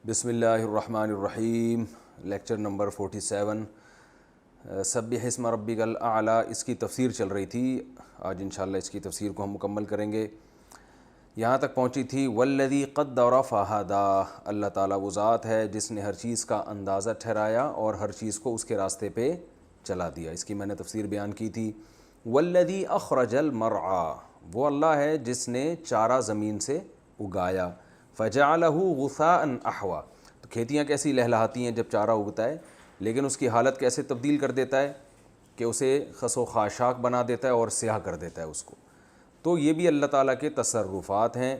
بسم اللہ الرحمن الرحیم، لیکچر نمبر 47 سبح اسم ربک الاعلیٰ، اس کی تفسیر چل رہی تھی۔ آج انشاءاللہ اس کی تفسیر کو ہم مکمل کریں گے۔ یہاں تک پہنچی تھی والذی قدر فہدی، اللہ تعالیٰ وہ ذات ہے جس نے ہر چیز کا اندازہ ٹھہرایا اور ہر چیز کو اس کے راستے پہ چلا دیا۔ اس کی میں نے تفسیر بیان کی تھی۔ والذی اخرج المرعیٰ، وہ اللہ ہے جس نے چارہ زمین سے اگایا۔ فجعلہ غثاء احوا، تو کھیتیاں کیسی لہلہاتی ہیں جب چارہ اگتا ہے، لیکن اس کی حالت کیسے تبدیل کر دیتا ہے کہ اسے خس و خاشاک بنا دیتا ہے اور سیاہ کر دیتا ہے اس کو۔ تو یہ بھی اللہ تعالیٰ کے تصرفات ہیں۔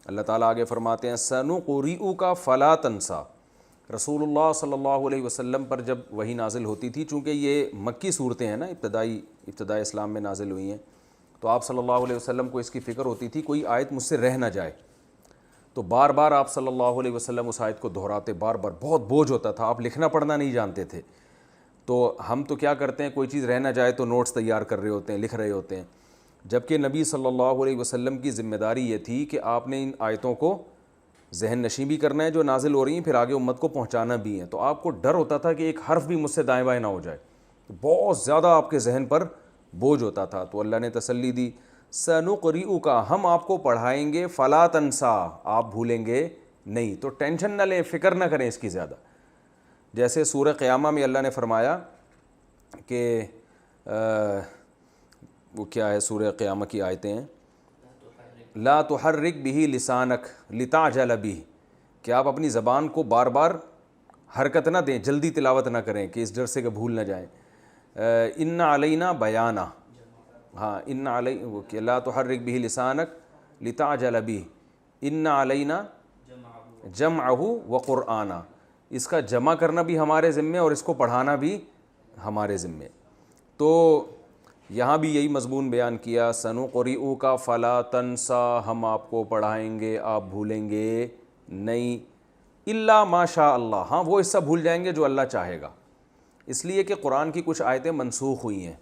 اللہ تعالیٰ آگے فرماتے ہیں سنقرئک فلا تنسیٰ، رسول اللہ صلی اللہ علیہ وسلم پر جب وحی نازل ہوتی تھی، چونکہ یہ مکی صورتیں ہیں نا، ابتدائی اسلام میں نازل ہوئی ہیں، تو آپ صلی اللہ علیہ وسلم کو اس کی فکر ہوتی تھی کوئی آیت مجھ سے رہ نہ جائے، تو بار بار آپ صلی اللہ علیہ وسلم اس آیت کو دہراتے، بار بار، بہت بوجھ ہوتا تھا، آپ لکھنا پڑھنا نہیں جانتے تھے۔ تو ہم تو کیا کرتے ہیں، کوئی چیز رہ نہ جائے تو نوٹس تیار کر رہے ہوتے ہیں، لکھ رہے ہوتے ہیں، جبکہ نبی صلی اللہ علیہ وسلم کی ذمہ داری یہ تھی کہ آپ نے ان آیتوں کو ذہن نشیں بھی کرنا ہے جو نازل ہو رہی ہیں، پھر آگے امت کو پہنچانا بھی ہے۔ تو آپ کو ڈر ہوتا تھا کہ ایک حرف بھی مجھ سے دائیں بائیں نہ ہو جائے، بہت زیادہ آپ کے ذہن پر بوجھ ہوتا تھا۔ تو اللہ نے تسلی دی سنقرئک، ہم آپ کو پڑھائیں گے، فلا تنسیٰ، آپ بھولیں گے نہیں۔ تو ٹینشن نہ لیں، فکر نہ کریں اس کی زیادہ۔ جیسے سورہ قیامہ میں اللہ نے فرمایا کہ وہ کیا ہے، سورہ قیامہ کی آیتیں ہیں، لا تحرک بہ لسانک لتعجل بہ، کہ آپ اپنی زبان کو بار بار حرکت نہ دیں، جلدی تلاوت نہ کریں کہ اس ڈر سے کہ بھول نہ جائیں۔ ان علینا بیانہ، ہاں ان علی وہ کہ لا تحرک بہ لسانک لتعجل بہ ان علینا جمعہ وقرآنہ، اس کا جمع کرنا بھی ہمارے ذمے اور اس کو پڑھانا بھی ہمارے ذمے۔ تو یہاں بھی یہی مضمون بیان کیا، سنقرئک فلا تنسیٰ، ہم آپ کو پڑھائیں گے، آپ بھولیں گے نہیں، الا ما شاء اللہ، ہاں وہ حصہ بھول جائیں گے جو اللہ چاہے گا، اس لیے کہ قرآن کی کچھ آیتیں منسوخ ہوئی ہیں،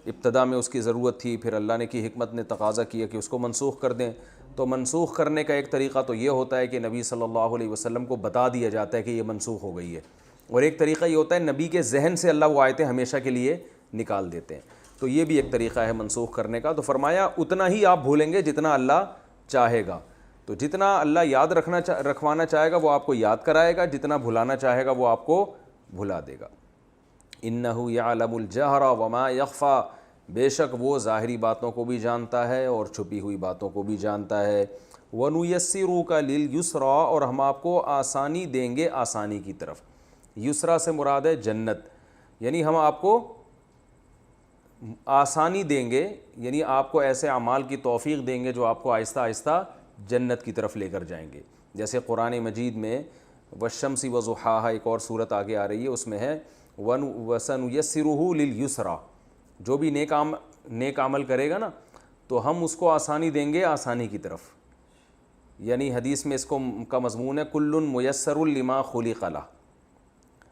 ابتدا میں اس کی ضرورت تھی، پھر اللہ نے کی حکمت نے تقاضا کیا کہ اس کو منسوخ کر دیں۔ تو منسوخ کرنے کا ایک طریقہ تو یہ ہوتا ہے کہ نبی صلی اللہ علیہ وسلم کو بتا دیا جاتا ہے کہ یہ منسوخ ہو گئی ہے، اور ایک طریقہ یہ ہوتا ہے نبی کے ذہن سے اللہ وہ آیتیں ہمیشہ کے لیے نکال دیتے ہیں۔ تو یہ بھی ایک طریقہ ہے منسوخ کرنے کا۔ تو فرمایا اتنا ہی آپ بھولیں گے جتنا اللہ چاہے گا، تو جتنا اللہ یاد رکھوانا چاہے گا وہ آپ کو یاد کرائے گا، جتنا بھلانا چاہے گا وہ آپ کو بھلا دے گا۔ انہ یعلم الجہر وما یخفی، بے شک وہ ظاہری باتوں کو بھی جانتا ہے اور چھپی ہوئی باتوں کو بھی جانتا ہے۔ وَنُيَسِّرُكَ لِلْيُسْرَىٰ، اور ہم آپ کو آسانی دیں گے آسانی کی طرف۔ یسرا سے مراد ہے جنت، یعنی ہم آپ کو آسانی دیں گے، یعنی آپ کو ایسے اعمال کی توفیق دیں گے جو آپ کو آہستہ آہستہ جنت کی طرف لے کر جائیں گے۔ جیسے قرآن مجید میں وَالشَّمْسِ وَضُحَاهَا، ایک اور صورت آگے آ رہی ہے، اس میں ہے وَسَنُيَسِّرُهُ لِلْيُسْرَىٰ، جو بھی نیک عمل کرے گا نا تو ہم اس کو آسانی دیں گے آسانی کی طرف۔ یعنی حدیث میں اس کا مضمون ہے کل میسر لما خلق لہ،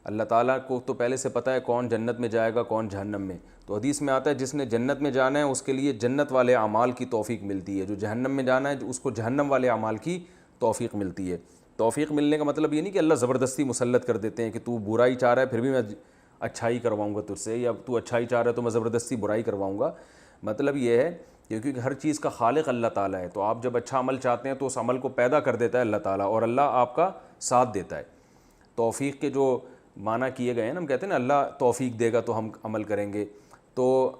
اللہ تعالیٰ کو تو پہلے سے پتہ ہے کون جنت میں جائے گا کون جہنم میں، تو حدیث میں آتا ہے جس نے جنت میں جانا ہے اس کے لیے جنت والے اعمال کی توفیق ملتی ہے، جو جہنم میں جانا ہے اس کو جہنم والے اعمال کی توفیق ملتی ہے۔ توفیق ملنے کا مطلب یہ نہیں کہ اللہ زبردستی مسلط کر دیتے ہیں کہ تو برائی چاہ رہا ہے پھر بھی میں اچھائی کرواؤں گا تجھ سے، یا تو اچھائی چاہ رہا ہے تو میں زبردستی برائی کرواؤں گا۔ مطلب یہ ہے کیونکہ ہر چیز کا خالق اللہ تعالیٰ ہے، تو آپ جب اچھا عمل چاہتے ہیں تو اس عمل کو پیدا کر دیتا ہے اللہ تعالیٰ، اور اللہ آپ کا ساتھ دیتا ہے۔ توفیق کے جو معنی کیے گئے ہیں نا، ہم کہتے ہیں نا اللہ توفیق دے گا تو ہم عمل کریں گے، تو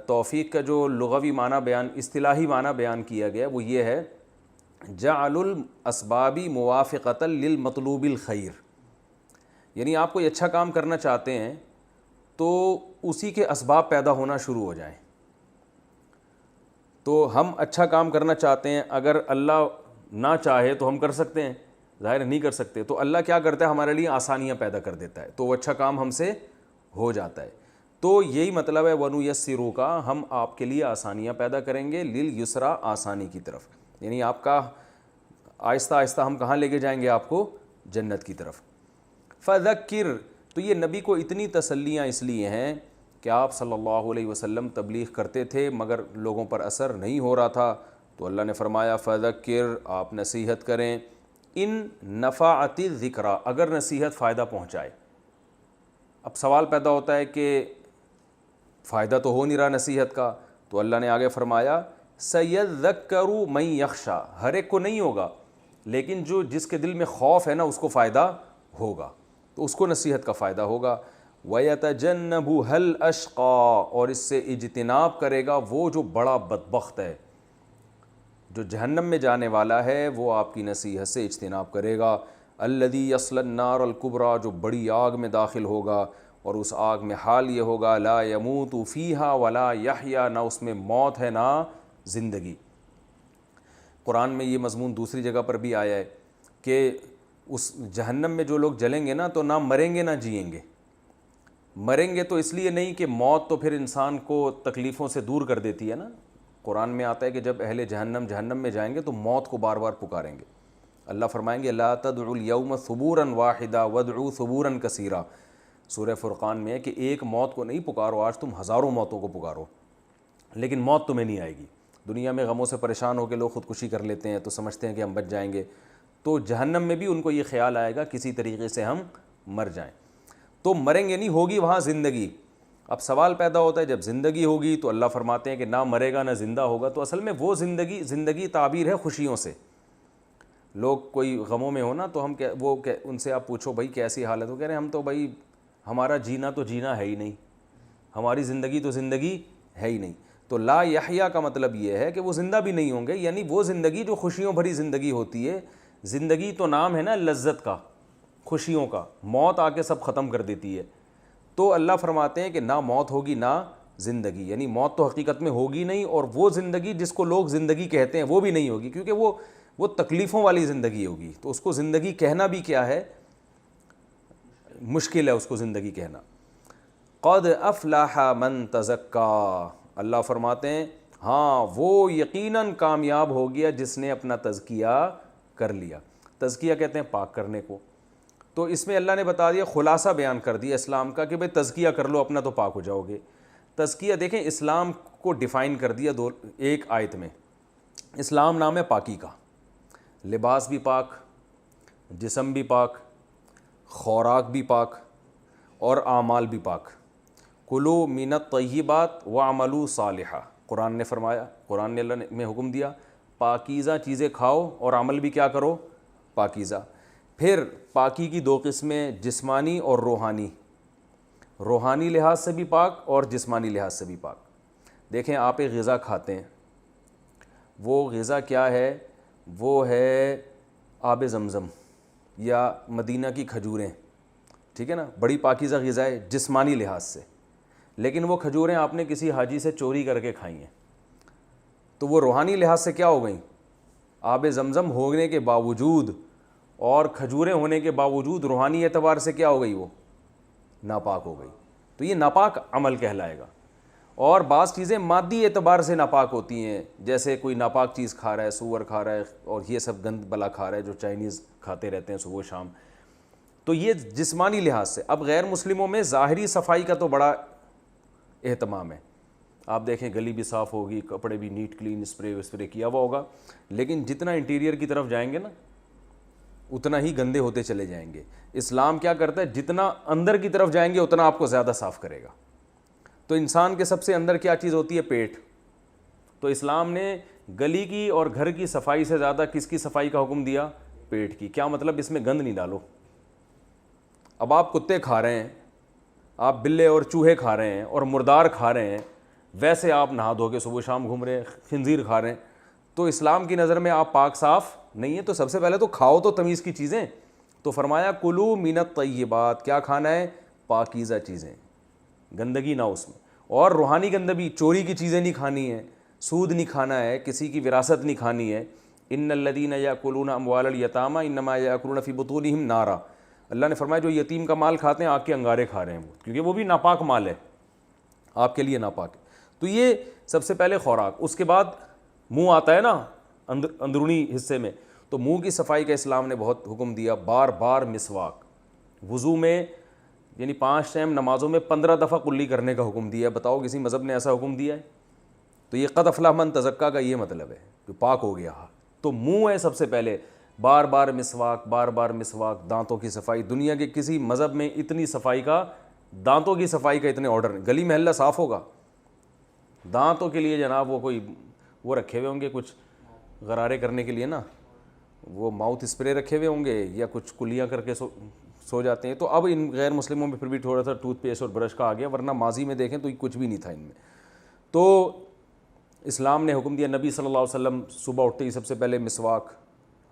توفیق کا جو لغوی معنی اصطلاحی معنی بیان کیا گیا وہ یہ ہے جعل الاسباب موافقۃ للمطلوب الخیر، یعنی آپ کوئی اچھا کام کرنا چاہتے ہیں تو اسی کے اسباب پیدا ہونا شروع ہو جائیں۔ تو ہم اچھا کام کرنا چاہتے ہیں، اگر اللہ نہ چاہے تو ہم کر سکتے ہیں، ظاہر نہیں کر سکتے، تو اللہ کیا کرتا ہے ہمارے لیے آسانیاں پیدا کر دیتا ہے، تو وہ اچھا کام ہم سے ہو جاتا ہے۔ تو یہی مطلب ہے وَنُيَسِّرُكَ، ہم آپ کے لیے آسانیاں پیدا کریں گے، لِلْيُسْرَىٰ، آسانی کی طرف، یعنی آپ کا آہستہ آہستہ ہم کہاں لے کے جائیں گے آپ کو، جنت کی طرف۔ فَذَكِّرْ، تو یہ نبی کو اتنی تسلیاں اس لیے ہیں کہ آپ صلی اللہ علیہ وسلم تبلیغ کرتے تھے مگر لوگوں پر اثر نہیں ہو رہا تھا، تو اللہ نے فرمایا فَذَكِّرْ، آپ نصیحت کریں، ان نفعت الذکریٰ، اگر نصیحت فائدہ پہنچائے۔ اب سوال پیدا ہوتا ہے کہ فائدہ تو ہو نہیں رہا نصیحت کا، تو اللہ نے آگے فرمایا سیذکر من یخشیٰ، ہر ایک کو نہیں ہوگا، لیکن جس کے دل میں خوف ہے نا اس کو فائدہ ہوگا، تو اس کو نصیحت کا فائدہ ہوگا۔ وَيَتَجَنَّبُهَا الْأَشْقَى، اور اس سے اجتناب کرے گا وہ جو بڑا بدبخت ہے، جو جہنم میں جانے والا ہے، وہ آپ کی نصیحت سے اجتناب کرے گا۔ الَّذِي يَصْلَى النَّارَ الْكُبْرَى، جو بڑی آگ میں داخل ہوگا، اور اس آگ میں حال یہ ہوگا لا يموت فیہا ولا یحییٰ، نہ اس میں موت ہے نہ زندگی۔ قرآن میں یہ مضمون دوسری جگہ پر بھی آیا ہے کہ اس جہنم میں جو لوگ جلیں گے نا تو نہ مریں گے نہ جئیں گے۔ مریں گے تو اس لیے نہیں کہ موت تو پھر انسان کو تکلیفوں سے دور کر دیتی ہے نا، قرآن میں آتا ہے کہ جب اہل جہنم میں جائیں گے تو موت کو بار بار پکاریں گے۔ اللہ فرمائیں گے لا تدعوا اليوم ثبورا واحدا وادعوا ثبورا کثیرا، سورہ فرقان میں ہے کہ ایک موت کو نہیں پکارو، آج تم ہزاروں موتوں کو پکارو، لیکن موت تمہیں نہیں آئے گی۔ دنیا میں غموں سے پریشان ہو کے لوگ خودکشی کر لیتے ہیں تو سمجھتے ہیں کہ ہم بچ جائیں گے، تو جہنم میں بھی ان کو یہ خیال آئے گا کسی طریقے سے ہم مر جائیں، تو مریں گے نہیں، ہوگی وہاں زندگی۔ اب سوال پیدا ہوتا ہے جب زندگی ہوگی تو اللہ فرماتے ہیں کہ نہ مرے گا نہ زندہ ہوگا، تو اصل میں وہ زندگی تعبیر ہے خوشیوں سے۔ لوگ کوئی غموں میں ہو نا تو ان سے آپ پوچھو بھائی کیسی حالت، وہ کہہ رہے ہیں ہم تو بھائی ہمارا جینا تو جینا ہے ہی نہیں، ہماری زندگی تو زندگی ہے ہی نہیں۔ تو لا یحییٰ کا مطلب یہ ہے کہ وہ زندہ بھی نہیں ہوں گے، یعنی وہ زندگی جو خوشیوں بھری زندگی ہوتی ہے۔ زندگی تو نام ہے نا لذت کا، خوشیوں کا، موت آ کے سب ختم کر دیتی ہے۔ تو اللہ فرماتے ہیں کہ نہ موت ہوگی نہ زندگی، یعنی موت تو حقیقت میں ہوگی نہیں، اور وہ زندگی جس کو لوگ زندگی کہتے ہیں وہ بھی نہیں ہوگی، کیونکہ وہ تکلیفوں والی زندگی ہوگی، تو اس کو زندگی کہنا بھی کیا ہے، مشکل ہے اس کو زندگی کہنا۔ قد افلح من تزکا، اللہ فرماتے ہیں ہاں وہ یقیناً کامیاب ہو گیا جس نے اپنا تزکیہ کر لیا۔ تزکیہ کہتے ہیں پاک کرنے کو، تو اس میں اللہ نے بتا دیا، خلاصہ بیان کر دیا اسلام کا کہ بھئی تزکیہ کر لو اپنا تو پاک ہو جاؤ گے۔ تزکیہ دیکھیں اسلام کو ڈیفائن کر دیا ایک آیت میں۔ اسلام نام ہے پاکی کا، لباس بھی پاک، جسم بھی پاک، خوراک بھی پاک، اور اعمال بھی پاک۔ کلوا من الطیبات واعملوا صالحا، قرآن نے فرمایا، قرآن نے اللہ نے حکم دیا پاکیزہ چیزیں کھاؤ اور عمل بھی کیا کرو، پاکیزہ۔ پھر پاکی کی دو قسمیں، جسمانی اور روحانی، روحانی لحاظ سے بھی پاک اور جسمانی لحاظ سے بھی پاک۔ دیکھیں آپ ایک غذا کھاتے ہیں، وہ غذا کیا ہے، وہ ہے آب زمزم یا مدینہ کی کھجوریں، ٹھیک ہے نا، بڑی پاکیزہ غذا ہے جسمانی لحاظ سے، لیکن وہ کھجوریں آپ نے کسی حاجی سے چوری کر کے کھائی ہیں، تو وہ روحانی لحاظ سے کیا ہو گئیں، آب زمزم ہونے کے باوجود اور کھجوریں ہونے کے باوجود روحانی اعتبار سے کیا ہو گئی، وہ ناپاک ہو گئی، تو یہ ناپاک عمل کہلائے گا۔ اور بعض چیزیں مادی اعتبار سے ناپاک ہوتی ہیں، جیسے کوئی ناپاک چیز کھا رہا ہے، سور کھا رہا ہے اور یہ سب گند بلا کھا رہا ہے جو چائنیز کھاتے رہتے ہیں صبح و شام، تو یہ جسمانی لحاظ سے۔ اب غیر مسلموں میں ظاہری صفائی کا تو بڑا اہتمام ہے، آپ دیکھیں گلی بھی صاف ہوگی، کپڑے بھی نیٹ کلین اسپرے کیا ہوا ہوگا، لیکن جتنا انٹیریئر کی طرف جائیں گے نا اتنا ہی گندے ہوتے چلے جائیں گے۔ اسلام کیا کرتا ہے، جتنا اندر کی طرف جائیں گے اتنا آپ کو زیادہ صاف کرے گا۔ تو انسان کے سب سے اندر کیا چیز ہوتی ہے، پیٹ، تو اسلام نے گلی کی اور گھر کی صفائی سے زیادہ کس کی صفائی کا حکم دیا، پیٹ کی۔ کیا مطلب، اس میں گند نہیں ڈالو۔ اب آپ کتے کھا رہے ہیں، آپ بلے اور چوہے کھا رہے ہیں اور مردار کھا رہے ہیں، ویسے آپ نہا دھو کے صبح شام گھوم رہے ہیں، خنزیر کھا رہے ہیں، تو اسلام کی نظر میں آپ پاک صاف نہیں ہیں۔ تو سب سے پہلے تو کھاؤ تو تمیز کی چیزیں، تو فرمایا کلوا من الطیبات، کیا کھانا ہے، پاکیزہ چیزیں، گندگی نہ اس میں۔ اور روحانی گندگی، چوری کی چیزیں نہیں کھانی ہے، سود نہیں کھانا ہے، کسی کی وراثت نہیں کھانی ہے۔ ان الذین یاکلون اموال الیتامی انما یاکلون فی بطونہم نارا، اللہ نے فرمایا جو یتیم کا مال کھاتے ہیں آگ کے انگارے کھا رہے ہیں وہ، کیونکہ وہ بھی ناپاک مال ہے، آپ کے لیے ناپاک ہے۔ تو یہ سب سے پہلے خوراک، اس کے بعد منہ آتا ہے نا اندرونی حصے میں، تو منہ کی صفائی کا اسلام نے بہت حکم دیا، بار بار مسواک، وضو میں یعنی 5 ٹائم نمازوں میں 15 دفعہ کلی کرنے کا حکم دیا ہے۔ بتاؤ کسی مذہب نے ایسا حکم دیا ہے؟ تو یہ قد افلح من تزکا کا یہ مطلب ہے کہ پاک ہو گیا۔ تو منہ ہے سب سے پہلے، بار بار مسواک، بار بار مسواک، دانتوں کی صفائی. دنیا کے کسی مذہب میں اتنی صفائی کا، دانتوں کی صفائی کا اتنے آرڈر نہیں. گلی محلہ صاف ہوگا، دانتوں کے لیے جناب وہ کوئی وہ رکھے ہوئے ہوں گے کچھ غرارے کرنے کے لیے نا، وہ ماؤتھ اسپرے رکھے ہوئے ہوں گے یا کچھ کلیاں کر کے سو جاتے ہیں. تو اب ان غیر مسلموں میں پھر بھی تھوڑا سا ٹوتھ پیسٹ اور برش کا آ گیا، ورنہ ماضی میں دیکھیں تو کچھ بھی نہیں تھا ان میں. تو اسلام نے حکم دیا، نبی صلی اللہ علیہ وسلم صبح اٹھتے ہی سب سے پہلے مسواک،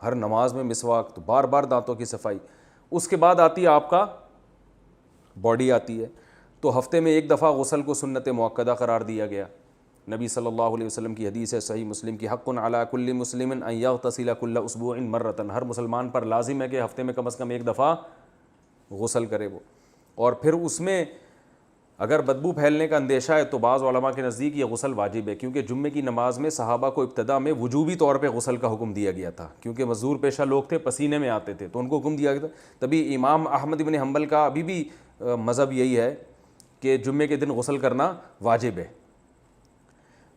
ہر نماز میں مسواک، تو بار بار دانتوں کی صفائی. اس کے بعد آتی ہے آپ کا باڈی آتی ہے، تو ہفتے میں ایک دفعہ غسل کو سنت مؤکدہ قرار دیا گیا. نبی صلی اللہ علیہ وسلم کی حدیث ہے صحیح مسلم کی، حق علی کل مسلم ان یغتسل کل اسبوع مرۃ، ہر مسلمان پر لازم ہے کہ ہفتے میں کم از کم ایک دفعہ غسل کرے وہ. اور پھر اس میں اگر بدبو پھیلنے کا اندیشہ ہے تو بعض علماء کے نزدیک یہ غسل واجب ہے، کیونکہ جمعے کی نماز میں صحابہ کو ابتدا میں وجوبی طور پہ غسل کا حکم دیا گیا تھا، کیونکہ مزدور پیشہ لوگ تھے، پسینے میں آتے تھے، تو ان کو حکم دیا گیا تھا. تبھی امام احمد بن حنبل کا ابھی بھی مذہب یہی ہے کہ جمعے کے دن غسل کرنا واجب ہے.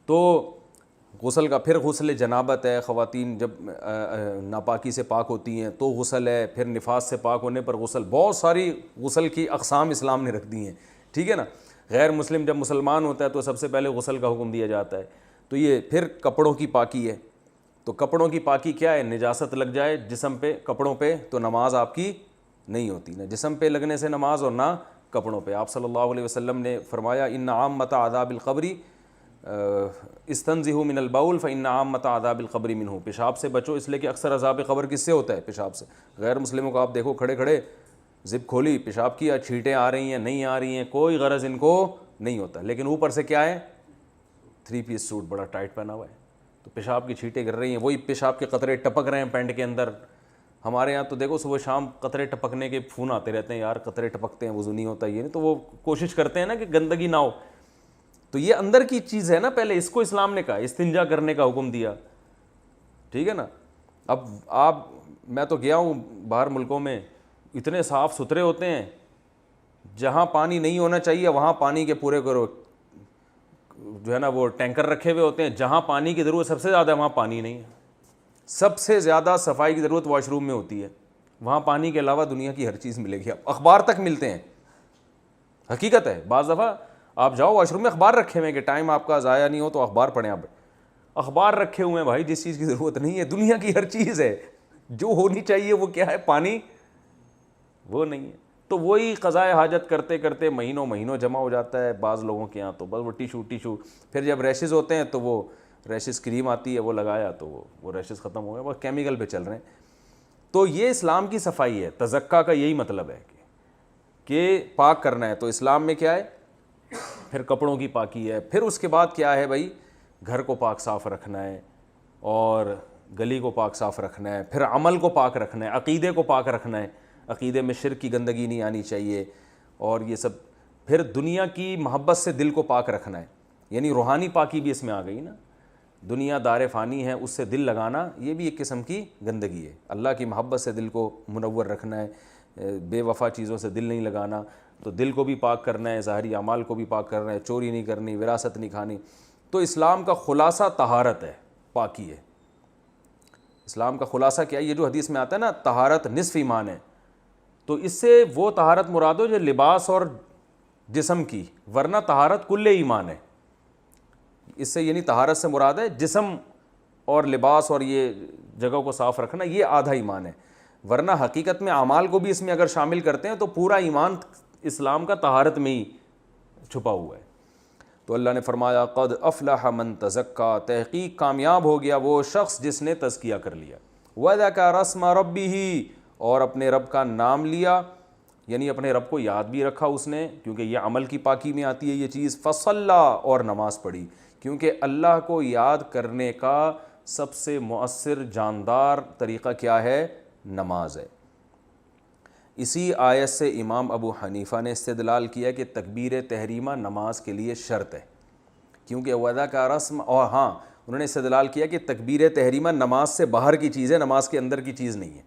تو غسل کا پھر غسل جنابت ہے، خواتین جب ناپاکی سے پاک ہوتی ہیں تو غسل ہے، پھر نفاس سے پاک ہونے پر غسل، بہت ساری غسل کی اقسام اسلام نے رکھ دی ہیں. ٹھیک ہے نا. غیر مسلم جب مسلمان ہوتا ہے تو سب سے پہلے غسل کا حکم دیا جاتا ہے. تو یہ پھر کپڑوں کی پاکی ہے. تو کپڑوں کی پاکی کیا ہے؟ نجاست لگ جائے جسم پہ، کپڑوں پہ، تو نماز آپ کی نہیں ہوتی، نہ جسم پہ لگنے سے نماز اور نہ کپڑوں پہ. آپ صلی اللہ علیہ وسلم نے فرمایا ان عامۃ عذاب القبر استنزہوا من البول فان عامۃ عذاب القبر منہ، پیشاب سے بچو اس لیے کہ اکثر عذاب قبر کس سے ہوتا ہے؟ پیشاب سے. غیر مسلموں کو آپ دیکھو کھڑے کھڑے زپ کھولی، پیشاب کیا، چھینٹیں آ رہی ہیں نہیں آ رہی ہیں، کوئی غرض ان کو نہیں ہوتا، لیکن اوپر سے کیا ہے؟ 3 پیس سوٹ بڑا ٹائٹ پہنا ہوا ہے، تو پیشاب کی چھینٹیں گر رہی ہیں، وہی پیشاب کے قطرے ٹپک رہے ہیں پینٹ کے اندر. ہمارے یہاں تو دیکھو صبح شام قطرے ٹپکنے کے فون آتے رہتے ہیں، یار قطرے ٹپکتے ہیں وضو نہیں ہوتا، یہ نہیں، تو وہ کوشش کرتے ہیں نا کہ گندگی نہ ہو. تو یہ اندر کی چیز ہے نا، پہلے اس کو اسلام نے کہا، استنجا کرنے کا حکم دیا. ٹھیک ہے نا. اب میں تو گیا ہوں باہر ملکوں میں، اتنے صاف ستھرے ہوتے ہیں، جہاں پانی نہیں ہونا چاہیے وہاں پانی کے پورے کرو جو ہے نا وہ ٹینکر رکھے ہوئے ہوتے ہیں، جہاں پانی کی ضرورت سب سے زیادہ ہے وہاں پانی نہیں ہے. سب سے زیادہ صفائی کی ضرورت واش روم میں ہوتی ہے، وہاں پانی کے علاوہ دنیا کی ہر چیز ملے گی. اخبار تک ملتے ہیں، حقیقت ہے. بعض دفعہ آپ جاؤ واش روم میں اخبار رکھے ہوئے ہیں کہ ٹائم آپ کا ضائع نہیں ہو تو اخبار پڑھیں. آپ اخبار رکھے ہوئے ہیں بھائی، جس چیز کی ضرورت نہیں ہے، دنیا کی ہر چیز ہے، جو ہونی چاہیے وہ کیا ہے؟ پانی، وہ نہیں ہے. تو وہی قضائے حاجت کرتے کرتے مہینوں مہینوں جمع ہو جاتا ہے بعض لوگوں کے یہاں. تو بس وہ ٹیشو، پھر جب ریشز ہوتے ہیں تو وہ ریشز کریم آتی ہے وہ لگایا تو وہ ریشز ختم ہو گئے، وہ کیمیکل پہ چل رہے ہیں. تو یہ اسلام کی صفائی ہے، تزکا کا یہی مطلب ہے کہ پاک کرنا ہے. تو اسلام میں کیا ہے؟ پھر کپڑوں کی پاکی ہے. پھر اس کے بعد کیا ہے بھائی؟ گھر کو پاک صاف رکھنا ہے، اور گلی کو پاک صاف رکھنا ہے، پھر عمل کو پاک رکھنا ہے، عقیدے کو پاک رکھنا ہے، عقیدے میں شرک کی گندگی نہیں آنی چاہیے، اور یہ سب. پھر دنیا کی محبت سے دل کو پاک رکھنا ہے، یعنی روحانی پاکی بھی اس میں آ گئی نا. دنیا دار فانی ہے، اس سے دل لگانا یہ بھی ایک قسم کی گندگی ہے. اللہ کی محبت سے دل کو منور رکھنا ہے، بے وفا چیزوں سے دل نہیں لگانا. تو دل کو بھی پاک کرنا ہے، ظاہری اعمال کو بھی پاک کرنا ہے، چوری نہیں کرنی، وراثت نہیں کھانی. تو اسلام کا خلاصہ طہارت ہے، پاکی ہے. اسلام کا خلاصہ کیا ہے؟ یہ جو حدیث میں آتا ہے نا طہارت نصف ایمان ہے، تو اس سے وہ طہارت مراد ہو جو لباس اور جسم کی، ورنہ طہارت کل ایمان ہے. اس سے یعنی طہارت سے مراد ہے جسم اور لباس اور یہ جگہ کو صاف رکھنا، یہ آدھا ایمان ہے. ورنہ حقیقت میں اعمال کو بھی اس میں اگر شامل کرتے ہیں تو پورا ایمان اسلام کا طہارت میں ہی چھپا ہوا ہے. تو اللہ نے فرمایا قد افلح من تزکا، تحقیق کامیاب ہو گیا وہ شخص جس نے تزکیہ کر لیا. وذکر اسم ربہ، اور اپنے رب کا نام لیا، یعنی اپنے رب کو یاد بھی رکھا اس نے، کیونکہ یہ عمل کی پاکی میں آتی ہے یہ چیز. فصلی، اور نماز پڑھی، کیونکہ اللہ کو یاد کرنے کا سب سے مؤثر جاندار طریقہ کیا ہے؟ نماز ہے. اسی آیت سے امام ابو حنیفہ نے استدلال کیا کہ تکبیر تحریمہ نماز کے لیے شرط ہے، کیونکہ وضع کا رسم. اور ہاں انہوں نے استدلال کیا کہ تکبیر تحریمہ نماز سے باہر کی چیز ہے، نماز کے اندر کی چیز نہیں ہے.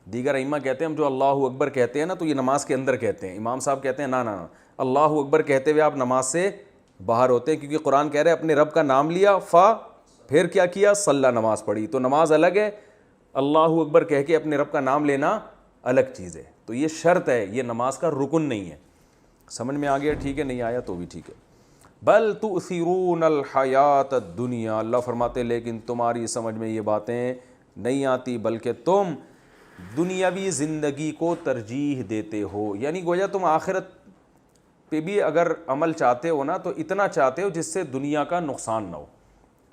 دیگر ائمہ کہتے ہیں ہم جو اللہ اکبر کہتے ہیں نا تو یہ نماز کے اندر کہتے ہیں. امام صاحب کہتے ہیں نا اللہ اکبر کہتے ہوئے آپ نماز سے باہر ہوتے ہیں، کیونکہ قرآن کہہ رہے ہیں اپنے رب کا نام لیا، پھر کیا کیا؟ صلی، نماز پڑھی. تو نماز الگ ہے اللہ اکبر کہہ کے اپنے رب کا نام لینا الگ چیز ہے. تو یہ شرط ہے, یہ نماز کا رکن نہیں ہے. سمجھ میں آ گیا؟ ٹھیک ہے, نہیں آیا تو بھی ٹھیک ہے. بل تؤثرون الحیات الدنیا, اللہ فرماتے لیکن تمہاری سمجھ میں یہ باتیں نہیں آتی, بلکہ تم دنیاوی زندگی کو ترجیح دیتے ہو. یعنی گویا تم آخرت پہ بھی اگر عمل چاہتے ہو نا, تو اتنا چاہتے ہو جس سے دنیا کا نقصان نہ ہو.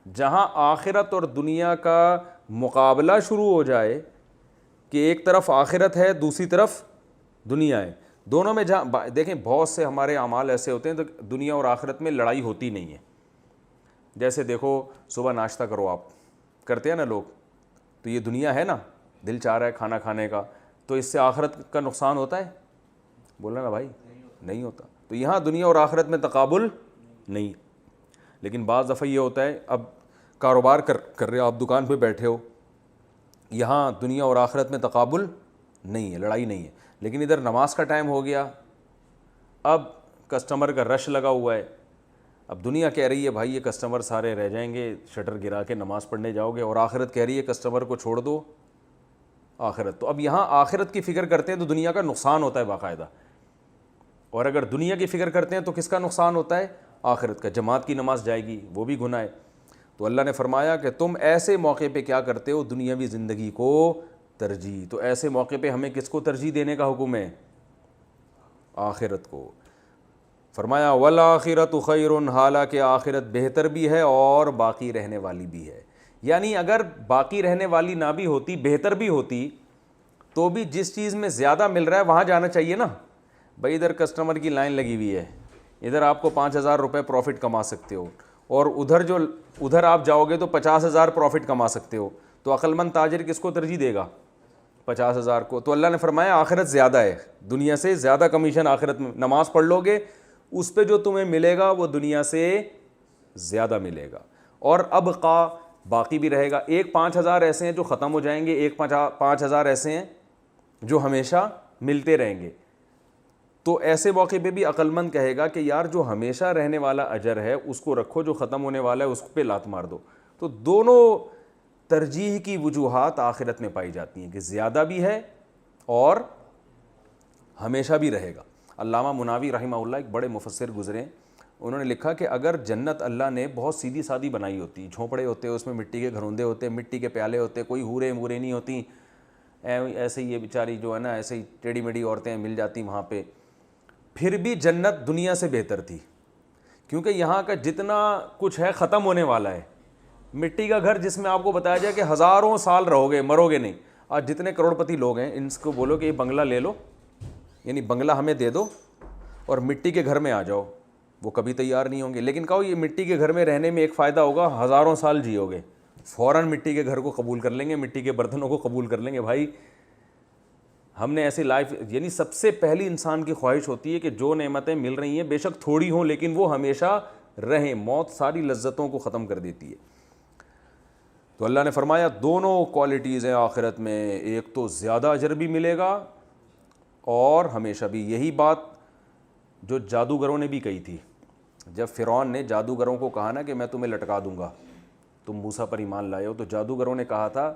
جہاں آخرت اور دنیا کا مقابلہ شروع ہو جائے کہ ایک طرف آخرت ہے دوسری طرف دنیا ہے, دونوں میں جہاں دیکھیں بہت سے ہمارے اعمال ایسے ہوتے ہیں تو دنیا اور آخرت میں لڑائی ہوتی نہیں ہے. جیسے دیکھو صبح ناشتہ کرو, آپ کرتے ہیں نا لوگ, تو یہ دنیا ہے نا, دل چاہ رہا ہے کھانا کھانے کا, تو اس سے آخرت کا نقصان ہوتا ہے؟ بولنا نا بھائی, نہیں ہوتا. تو یہاں دنیا اور آخرت میں تقابل نہیں. لیکن بعض دفعہ یہ ہوتا ہے, اب کاروبار کر رہے ہو آپ, دکان پہ بیٹھے ہو, یہاں دنیا اور آخرت میں تقابل نہیں ہے, لڑائی نہیں ہے. لیکن ادھر نماز کا ٹائم ہو گیا, اب کسٹمر کا رش لگا ہوا ہے, اب دنیا کہہ رہی ہے بھائی یہ کسٹمر سارے رہ جائیں گے, شٹر گرا کے نماز پڑھنے جاؤ گے, اور آخرت کہہ رہی ہے کسٹمر کو چھوڑ دو آخرت. تو اب یہاں آخرت کی فکر کرتے ہیں تو دنیا کا نقصان ہوتا ہے باقاعدہ, اور اگر دنیا کی فکر کرتے ہیں تو کس کا نقصان ہوتا ہے؟ آخرت کا. جماعت کی نماز جائے گی, وہ بھی گناہ ہے. تو اللہ نے فرمایا کہ تم ایسے موقع پہ کیا کرتے ہو؟ دنیاوی زندگی کو ترجیح. تو ایسے موقع پہ ہمیں کس کو ترجیح دینے کا حکم ہے؟ آخرت کو. فرمایا والآخرۃ خیر, حالانکہ آخرت بہتر بھی ہے اور باقی رہنے والی بھی ہے. یعنی اگر باقی رہنے والی نہ بھی ہوتی, بہتر بھی ہوتی, تو بھی جس چیز میں زیادہ مل رہا ہے وہاں جانا چاہیے نا. بھائی ادھر کسٹمر کی لائن لگی ہوئی ہے, ادھر آپ کو 5,000 روپے پروفٹ کما سکتے ہو, اور ادھر آپ جاؤ گے تو 50,000 پروفٹ کما سکتے ہو, تو عقل مند تاجر کس کو ترجیح دے گا؟ 50,000 کو. تو اللہ نے فرمایا آخرت زیادہ ہے, دنیا سے زیادہ کمیشن آخرت میں. نماز پڑھ لو گے, اس پہ جو تمہیں ملے گا وہ دنیا سے زیادہ ملے گا, اور ابقا باقی بھی رہے گا. ایک 5,000 ایسے ہیں جو ختم ہو جائیں گے, ایک 5,000 ایسے ہیں جو ہمیشہ ملتے رہیں گے. تو ایسے موقع پہ بھی عقل مند کہے گا کہ یار جو ہمیشہ رہنے والا اجر ہے اس کو رکھو, جو ختم ہونے والا ہے اس پہ لات مار دو. تو دونوں ترجیح کی وجوہات آخرت میں پائی جاتی ہیں کہ زیادہ بھی ہے اور ہمیشہ بھی رہے گا. علامہ مناوی رحمہ اللہ ایک بڑے مفسر گزرے, انہوں نے لکھا کہ اگر جنت اللہ نے بہت سیدھی سادی بنائی ہوتی, جھونپڑے ہوتے, اس میں مٹی کے گھروندے ہوتے, مٹی کے پیالے ہوتے, کوئی حوریں موریں نہیں ہوتی, ایسے ہی یہ بیچاری جو ہے نا ایسے ہی ٹیڑھی میڑھی عورتیں مل جاتی وہاں پہ, پھر بھی جنت دنیا سے بہتر تھی, کیونکہ یہاں کا جتنا کچھ ہے ختم ہونے والا ہے. مٹی کا گھر جس میں آپ کو بتایا جائے کہ ہزاروں سال رہو گے, مرو گے نہیں. آج جتنے کروڑ پتی لوگ ہیں ان کو بولو کہ یہ بنگلہ لے لو, یعنی بنگلہ ہمیں دے دو اور مٹی کے گھر میں آ جاؤ, وہ کبھی تیار نہیں ہوں گے. لیکن کہو یہ مٹی کے گھر میں رہنے میں ایک فائدہ ہوگا, ہزاروں سال جیو گے, فوراً مٹی کے گھر کو قبول کر لیں گے, مٹی کے برتنوں کو قبول کر لیں گے. بھائی ہم نے ایسی لائف, یعنی سب سے پہلی انسان کی خواہش ہوتی ہے کہ جو نعمتیں مل رہی ہیں بے شک تھوڑی ہوں لیکن وہ ہمیشہ رہیں. موت ساری لذتوں کو ختم کر دیتی ہے. تو اللہ نے فرمایا دونوں کوالٹیز ہیں آخرت میں, ایک تو زیادہ اجر بھی ملے گا اور ہمیشہ بھی. یہی بات جو جادوگروں نے بھی کہی تھی, جب فرعون نے جادوگروں کو کہا نا کہ میں تمہیں لٹکا دوں گا, تم موسیٰ پر ایمان لائے ہو, تو جادوگروں نے کہا تھا,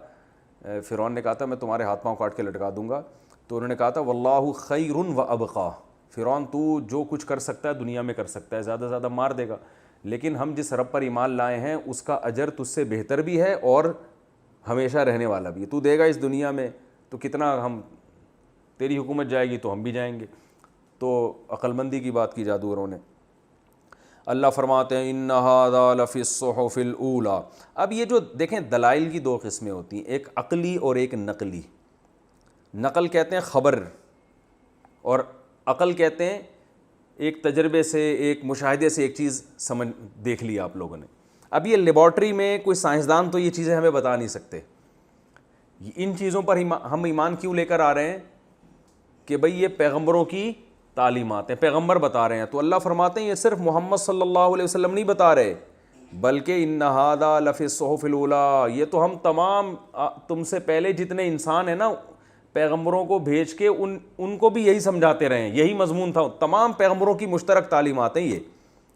فرعون نے کہا تھا میں تمہارے ہاتھ پاؤں کاٹ کے لٹکا دوں گا. تو انہوں نے کہا تھا واللہ خیر و ابقا, فرعون تو جو کچھ کر سکتا ہے دنیا میں کر سکتا ہے, زیادہ زیادہ مار دے گا, لیکن ہم جس رب پر ایمان لائے ہیں اس کا اجر تجھ سے بہتر بھی ہے اور ہمیشہ رہنے والا بھی ہے. تو دے گا اس دنیا میں تو کتنا, ہم تیری حکومت جائے گی تو ہم بھی جائیں گے. تو عقل مندی کی بات کی جادوگروں نے. اللہ فرماتے ہیں ان ھذا لفی الصحف الاولی. اب یہ جو دیکھیں دلائل کی دو قسمیں ہوتی ہیں, ایک عقلی اور ایک نقلی. نقل کہتے ہیں خبر, اور عقل کہتے ہیں ایک تجربے سے, ایک مشاہدے سے ایک چیز دیکھ لی آپ لوگوں نے. اب یہ لیبارٹری میں کوئی سائنسدان تو یہ چیزیں ہمیں بتا نہیں سکتے. ان چیزوں پر ہم ایمان کیوں لے کر آ رہے ہیں کہ بھئی یہ پیغمبروں کی تعلیمات ہیں, پیغمبر بتا رہے ہیں. تو اللہ فرماتے ہیں یہ صرف محمد صلی اللہ علیہ وسلم نہیں بتا رہے, بلکہ ان ھذا لفی الصحف الاولی, یہ تو ہم تمام تم سے پہلے جتنے انسان ہیں نا پیغمبروں کو بھیج کے ان کو بھی یہی سمجھاتے رہے ہیں, یہی مضمون تھا. تمام پیغمبروں کی مشترک تعلیمات ہیں یہ,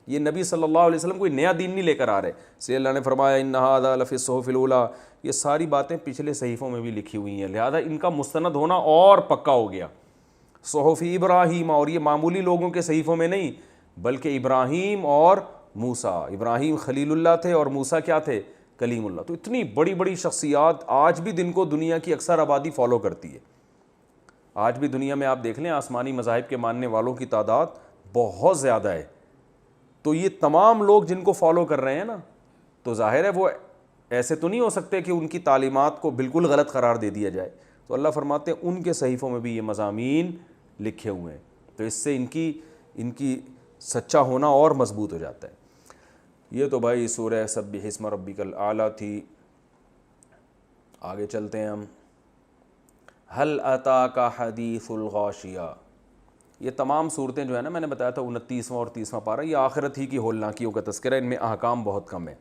یہ نبی صلی اللہ علیہ وسلم کوئی نیا دین نہیں لے کر آ رہے. اس لیے اللہ نے فرمایا ان ھذا لفی الصحف الاولیٰ, یہ ساری باتیں پچھلے صحیفوں میں بھی لکھی ہوئی ہیں, لہذا ان کا مستند ہونا اور پکا ہو گیا. صحف ابراہیم, اور یہ معمولی لوگوں کے صحیفوں میں نہیں بلکہ ابراہیم اور موسیٰ, ابراہیم خلیل اللہ تھے اور موسیٰ کیا تھے, کلیم اللہ. تو اتنی بڑی بڑی شخصیات آج بھی دن کو دنیا کی اکثر آبادی فالو کرتی ہے. آج بھی دنیا میں آپ دیکھ لیں آسمانی مذاہب کے ماننے والوں کی تعداد بہت زیادہ ہے. تو یہ تمام لوگ جن کو فالو کر رہے ہیں نا, تو ظاہر ہے وہ ایسے تو نہیں ہو سکتے کہ ان کی تعلیمات کو بالکل غلط قرار دے دیا جائے. تو اللہ فرماتے ہیں ان کے صحیفوں میں بھی یہ مضامین لکھے ہوئے ہیں, تو اس سے ان کی سچا ہونا اور مضبوط ہو جاتا ہے. یہ تو بھائی سورہ سبح اسم ربک الاعلیٰ تھی. آگے چلتے ہیں ہم. هل اتاک حدیث الغاشیہ, یہ تمام صورتیں جو ہے نا, میں نے بتایا تھا 29واں اور 30واں پارہ, یہ آخرت ہی کی ہولناکیوں کا تذکرہ ہے. ان میں احکام بہت کم ہے.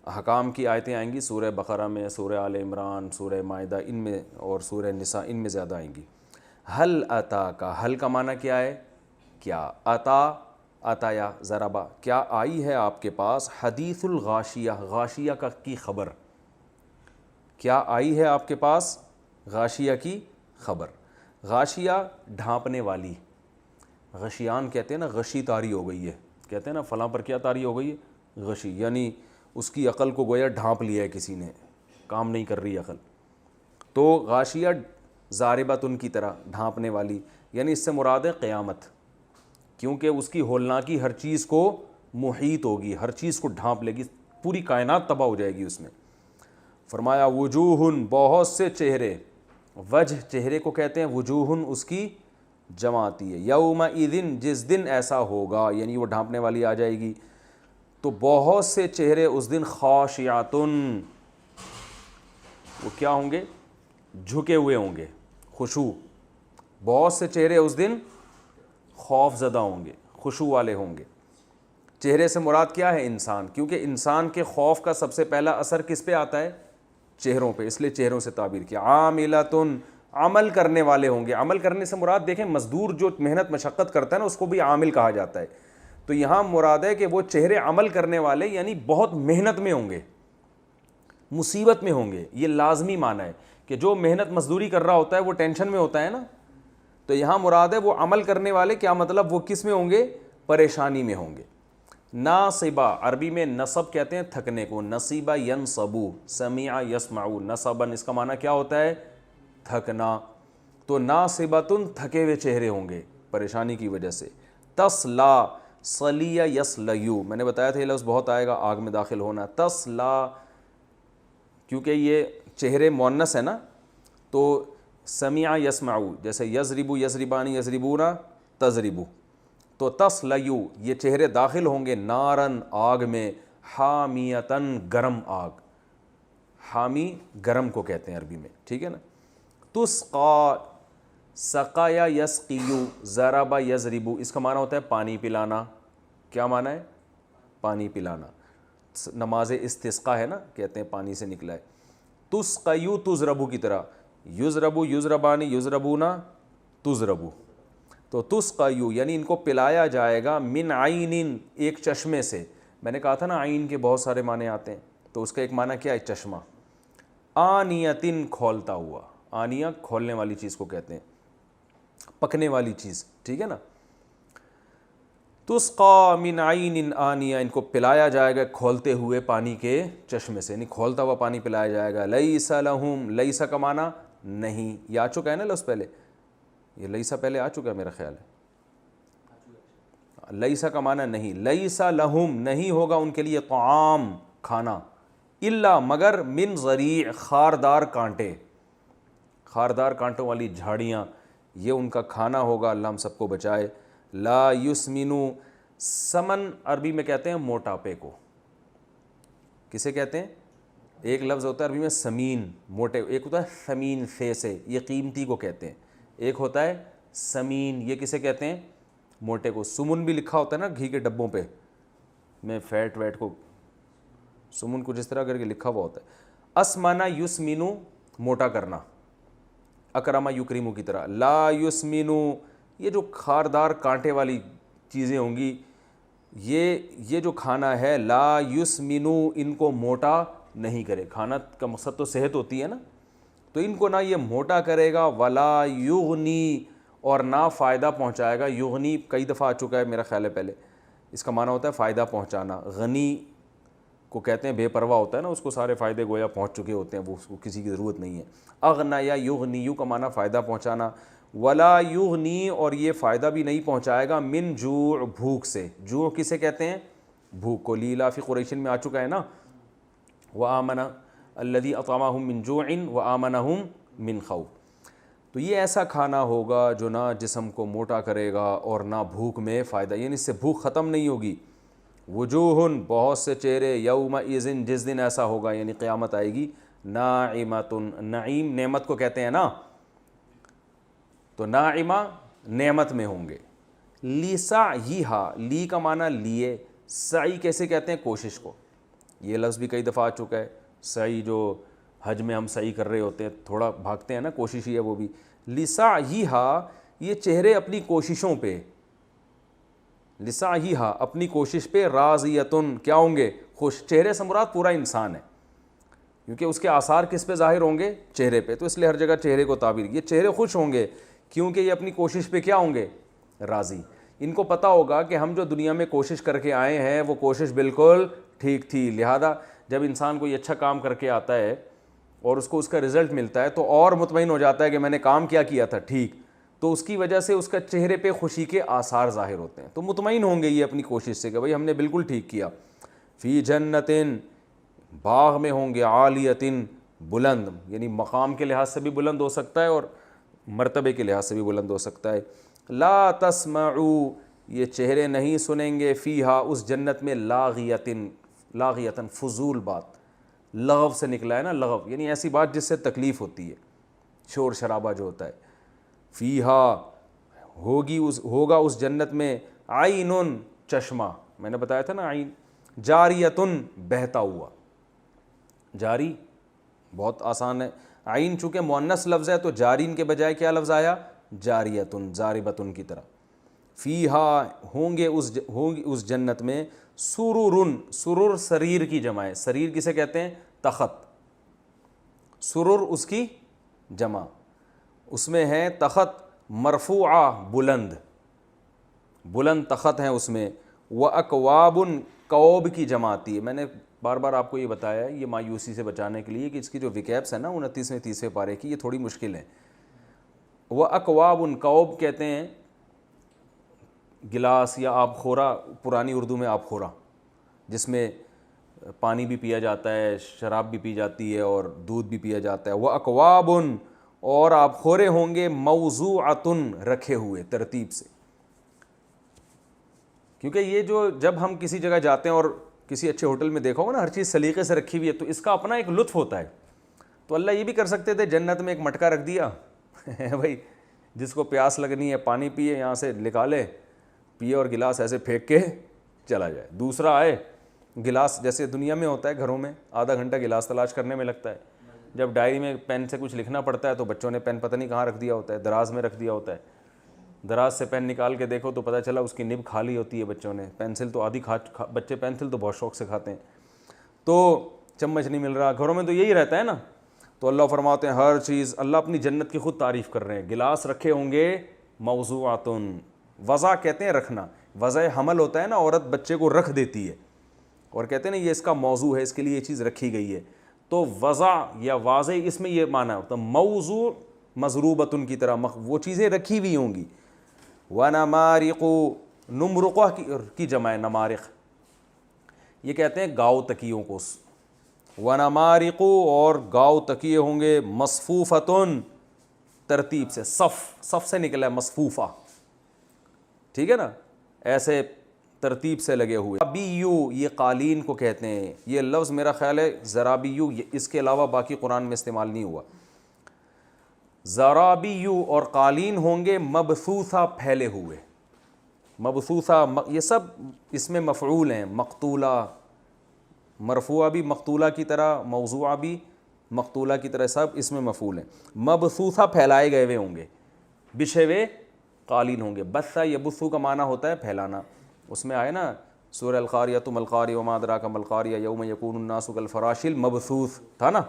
احکام کی آیتیں آئیں گی سورہ بقرہ میں, سورہ آل عمران, سورہ مائدہ, ان میں, اور سورہ نساء, ان میں زیادہ آئیں گی. ہل اتاک, ہل کا معنی کیا ہے, کیا, عطایا ضربا, کیا آئی ہے آپ کے پاس, حدیث الغاشیہ, غاشیہ کی خبر, کیا آئی ہے آپ کے پاس غاشیہ کی خبر. غاشیہ ڈھانپنے والی, غشیان کہتے ہیں نا, غشی طاری ہو گئی ہے, کہتے ہیں نا فلاں پر کیا طاری ہو گئی ہے, غشی, یعنی اس کی عقل کو گویا ڈھانپ لیا ہے کسی نے, کام نہیں کر رہی عقل. تو غاشیہ ضاربۃ کی طرح, ڈھانپنے والی, یعنی اس سے مراد ہے قیامت, کیونکہ اس کی ہولناکی ہر چیز کو محیط ہوگی, ہر چیز کو ڈھانپ لے گی, پوری کائنات تباہ ہو جائے گی اس میں. فرمایا وجوہ, بہت سے چہرے, وجہ چہرے کو کہتے ہیں, وجوہ اس کی جمع آتی ہے. یومئذ, جس دن ایسا ہوگا, یعنی وہ ڈھانپنے والی آ جائے گی, تو بہت سے چہرے اس دن خاشعاتن, وہ کیا ہوں گے, جھکے ہوئے ہوں گے, خشوع. بہت سے چہرے اس دن خوف زدہ ہوں گے, خشوع والے ہوں گے. چہرے سے مراد کیا ہے, انسان, کیونکہ انسان کے خوف کا سب سے پہلا اثر کس پہ آتا ہے, چہروں پہ, اس لیے چہروں سے تعبیر کیا. عاملۃن, عمل کرنے والے ہوں گے. عمل کرنے سے مراد دیکھیں, مزدور جو محنت مشقت کرتا ہے نا, اس کو بھی عامل کہا جاتا ہے. تو یہاں مراد ہے کہ وہ چہرے عمل کرنے والے, یعنی بہت محنت میں ہوں گے, مصیبت میں ہوں گے. یہ لازمی معنی ہے کہ جو محنت مزدوری کر رہا ہوتا ہے وہ ٹینشن میں ہوتا ہے نا. تو یہاں مراد ہے وہ عمل کرنے والے, کیا مطلب, وہ کس میں ہوں گے, پریشانی میں ہوں گے. ناصبہ, عربی میں نصب کہتے ہیں تھکنے کو, نصیبہ ینصبو, سمع یسمعو, نصبن اس کا معنی کیا ہوتا ہے, تھکنا. تو ناصبتن, تھکے ہوئے چہرے ہوں گے پریشانی کی وجہ سے. تسلا, صلیہ یسلیو, میں نے بتایا تھا یہ لفظ بہت آئے گا, آگ میں داخل ہونا. تسلا, کیونکہ یہ چہرے مؤنث ہے نا, تو سمع یسمعو, جیسے یضربو یضربانی یضربونا تضربو, تو تسلیو, یہ چہرے داخل ہوں گے نارن, آگ میں, حامیتن, گرم آگ. حامی گرم کو کہتے ہیں عربی میں, ٹھیک ہے نا. تسقا, سقایا یسقیو, ضربا یضربو, اس کا معنی ہوتا ہے پانی پلانا. کیا معنی ہے, پانی پلانا. نماز استسقا ہے نا, کہتے ہیں پانی سے نکلا ہے. تسقیو تضربو کی طرح, یضربو یضربانی یضربونا تضربو. تو تسقیو یعنی ان کو پلایا جائے گا, من عین, ایک چشمے سے. میں نے کہا تھا نا عین کے بہت سارے معنی آتے ہیں, تو اس کا ایک معنی کیا ہے, چشمہ. آنیتن, کھولتا ہوا, آنیہ کھولنے والی چیز کو کہتے ہیں, پکنے والی چیز, ٹھیک ہے نا. تسقا من عین آنیہ, ان کو پلایا جائے گا کھولتے ہوئے پانی کے چشمے سے, یعنی کھولتا ہوا پانی پلایا جائے گا. لیس لہم, لیس کا معنی نہیں, یہ آ چکا ہے نا لفظ پہلے, یہ لیسا پہلے آ چکا ہے میرا خیال ہے. لیسا کا معنی نہیں, لیسا لہم, نہیں ہوگا ان کے لیے, طعام, کھانا, الا, مگر, من ضریع, خاردار کانٹے, خاردار کانٹوں والی جھاڑیاں, یہ ان کا کھانا ہوگا. اللہ ہم سب کو بچائے. لا یسمنو, سمن عربی میں کہتے ہیں موٹاپے کو. کسے کہتے ہیں, ایک لفظ ہوتا ہے عربی میں سمین, موٹے, ایک ہوتا ہے ثمین, فے سے, یہ قیمتی کو کہتے ہیں. ایک ہوتا ہے سمین, یہ کسے کہتے ہیں, موٹے کو. سمن بھی لکھا ہوتا ہے نا گھی کے ڈبوں پہ, میں فیٹ ویٹ کو سمن کچھ اس طرح کر کے لکھا ہوا ہوتا ہے. اسمنا یسمنو, موٹا کرنا, اکرما یکرمو کی طرح. لا یسمنو, یہ جو خاردار کانٹے والی چیزیں ہوں گی, یہ جو کھانا ہے لا یسمنو ان کو موٹا نہیں کرے. کھانا کا مقصد تو صحت ہوتی ہے نا, تو ان کو نہ یہ موٹا کرے گا, ولا یغنی اور نہ فائدہ پہنچائے گا. یغنی کئی دفعہ آ چکا ہے میرا خیال ہے پہلے, اس کا معنی ہوتا ہے فائدہ پہنچانا. غنی کو کہتے ہیں بے پرواہ ہوتا ہے نا, اس کو سارے فائدے گویا پہنچ چکے ہوتے ہیں, وہ اس کو کسی کی ضرورت نہیں ہے. اغنا یا یغنی کا معنی فائدہ پہنچانا. ولا یغنی اور یہ فائدہ بھی نہیں پہنچائے گا من جوع بھوک سے. جوع کسے کہتے ہیں؟ بھوک کو. لیلا فی قریش میں آ چکا ہے نا, وآمن الذی اطعمہم من جوع وآمنہم من خوف. تو یہ ایسا کھانا ہوگا جو نہ جسم کو موٹا کرے گا اور نہ بھوک میں فائدہ, یعنی اس سے بھوک ختم نہیں ہوگی. وجوہ بہت سے چہرے یومئذ جس دن ایسا ہوگا یعنی قیامت آئے گی, ناعمۃ نعیم نعمت کو کہتے ہیں نا, تو ناعمہ نعمت میں ہوں گے. لسعیہا لی کا معنی لیے, سعی کیسے کہتے ہیں؟ کوشش کو. یہ لفظ بھی کئی دفعہ آ چکا ہے. سعی جو حج میں ہم سعی کر رہے ہوتے ہیں, تھوڑا بھاگتے ہیں نا, کوشش ہی ہے وہ بھی. لسعیہا یہ چہرے اپنی کوششوں پہ, لسعیہا اپنی کوشش پہ, راضیتن کیا ہوں گے؟ خوش. چہرے سے مراد پورا انسان ہے, کیونکہ اس کے آثار کس پہ ظاہر ہوں گے؟ چہرے پہ, تو اس لیے ہر جگہ چہرے کو تعبیر. یہ چہرے خوش ہوں گے کیونکہ یہ اپنی کوشش پہ کیا ہوں گے؟ راضی. ان کو پتہ ہوگا کہ ہم جو دنیا میں کوشش کر کے آئے ہیں وہ کوشش بالکل ٹھیک تھی. لہذا جب انسان کوئی اچھا کام کر کے آتا ہے اور اس کو اس کا رزلٹ ملتا ہے تو اور مطمئن ہو جاتا ہے کہ میں نے کام کیا تھا ٹھیک, تو اس کی وجہ سے اس کا چہرے پہ خوشی کے آثار ظاہر ہوتے ہیں. تو مطمئن ہوں گے یہ اپنی کوشش سے کہ بھئی ہم نے بالکل ٹھیک کیا. فی جنتن باغ میں ہوں گے, عالیتن بلند, یعنی مقام کے لحاظ سے بھی بلند ہو سکتا ہے اور مرتبے کے لحاظ سے بھی بلند ہو سکتا ہے. لا تسمعوا یہ چہرے نہیں سنیں گے, فیہا اس جنت میں, لاغیتن لاغیتن فضول بات, لغو سے نکلا ہے نا, لغو یعنی ایسی بات جس سے تکلیف ہوتی ہے, شور شرابہ جو ہوتا ہے. فیہا ہوگا اس جنت میں, عینن چشمہ, میں نے بتایا تھا نا عین, جاریتن بہتا ہوا. جاری بہت آسان ہے, عین چونکہ مؤنث لفظ ہے تو جارین کے بجائے کیا لفظ آیا؟ جاریتن, زاربتن کی طرح. فیہا ہوں گے اس جنت میں, سرورن, سرور سریر کی جمع ہے. سریر کسے کہتے ہیں؟ تخت. سرور اس کی جمع, اس میں ہے تخت مرفوعہ بلند, بلند تخت ہیں اس میں. وَأَكْوَابٌ کوب کی جمع آتی ہے. میں نے بار بار آپ کو یہ بتایا ہے, یہ مایوسی سے بچانے کے لیے کہ اس کی جو وکیبس ہیں نا 29ویں 30ویں پارے کی, یہ تھوڑی مشکل ہے. وَأَكْوَابٌ کوب کہتے ہیں گلاس یا آب خورا, پرانی اردو میں آب خورا, جس میں پانی بھی پیا جاتا ہے, شراب بھی پی جاتی ہے اور دودھ بھی پیا جاتا ہے. وَأَكْوَابٌ اور آب خورے ہوں گے, موضوعۃن رکھے ہوئے ترتیب سے. کیونکہ یہ جو جب ہم کسی جگہ جاتے ہیں اور کسی اچھے ہوٹل میں دیکھا ہوگا نا ہر چیز سلیقے سے رکھی ہوئی ہے, تو اس کا اپنا ایک لطف ہوتا ہے. تو اللہ یہ بھی کر سکتے تھے جنت میں ایک مٹکا رکھ دیا بھائی جس کو پیاس لگنی ہے پانی پیے, یہاں سے نکالے پیے اور گلاس ایسے پھینک کے چلا جائے. دوسرا آئے گلاس, جیسے دنیا میں ہوتا ہے گھروں میں آدھا گھنٹہ گلاس تلاش کرنے میں لگتا ہے. جب ڈائری میں پین سے کچھ لکھنا پڑتا ہے تو بچوں نے پین پتہ نہیں کہاں رکھ دیا ہوتا ہے, دراز میں رکھ دیا ہوتا ہے. دراز سے پین نکال کے دیکھو تو پتہ چلا اس کی نب کھا لی ہوتی ہے بچوں نے. پینسل تو آدھی بچے پینسل تو بہت شوق سے کھاتے ہیں, تو چمچ نہیں مل رہا. گھروں میں تو یہی رہتا ہے نا. تو اللہ فرماتے ہیں ہر چیز, اللہ اپنی جنت کی خود تعریف کر رہے ہیں. گلاس رکھے ہوں گے موضوعاتن, وضع کہتے ہیں رکھنا, وضع حمل ہوتا ہے نا, عورت بچے کو رکھ دیتی ہے اور کہتے ہیں نا یہ اس کا موضوع ہے, اس کے لیے یہ چیز رکھی گئی ہے. تو وضع یا واضح اس میں یہ معنی ہوتا ہے موضوع مضروبتن کی طرح, وہ چیزیں رکھی ہوئی ہوں گی. وَنَمَارِقُ نمرقہ کی جمع ہے نمارق, یہ کہتے ہیں گاؤ تکیوں کو. وَنَمَارِقُ اور گاؤ تکیے ہوں گے, مصفوفتن ترتیب سے, صف سے نکلا ہے مصفوفہ, ٹھیک ہے نا, ایسے ترتیب سے لگے ہوئے. زرابیو یہ قالین کو کہتے ہیں. یہ لفظ میرا خیال ہے زرابیو اس کے علاوہ باقی قرآن میں استعمال نہیں ہوا. زرابیو اور قالین ہوں گے مبثوثہ پھیلے ہوئے. مبثوثہ یہ سب اس میں مفعول ہیں, مقتولہ مرفوعہ بھی مقتولہ کی طرح, موضوعہ بھی مقتولہ کی طرح, سب اس میں مفعول ہیں. مبثوثہ پھیلائے گئے ہوئے ہوں گے, بچھے ہوئے قالین ہوں گے. بث یبث کا معنی ہوتا ہے پھیلانا, اس میں آئے نا سورہ القاریہ تم القاریہ وما ادراک ما القاریہ یوم یکون الناس کالفراش المبثوث تھا نا،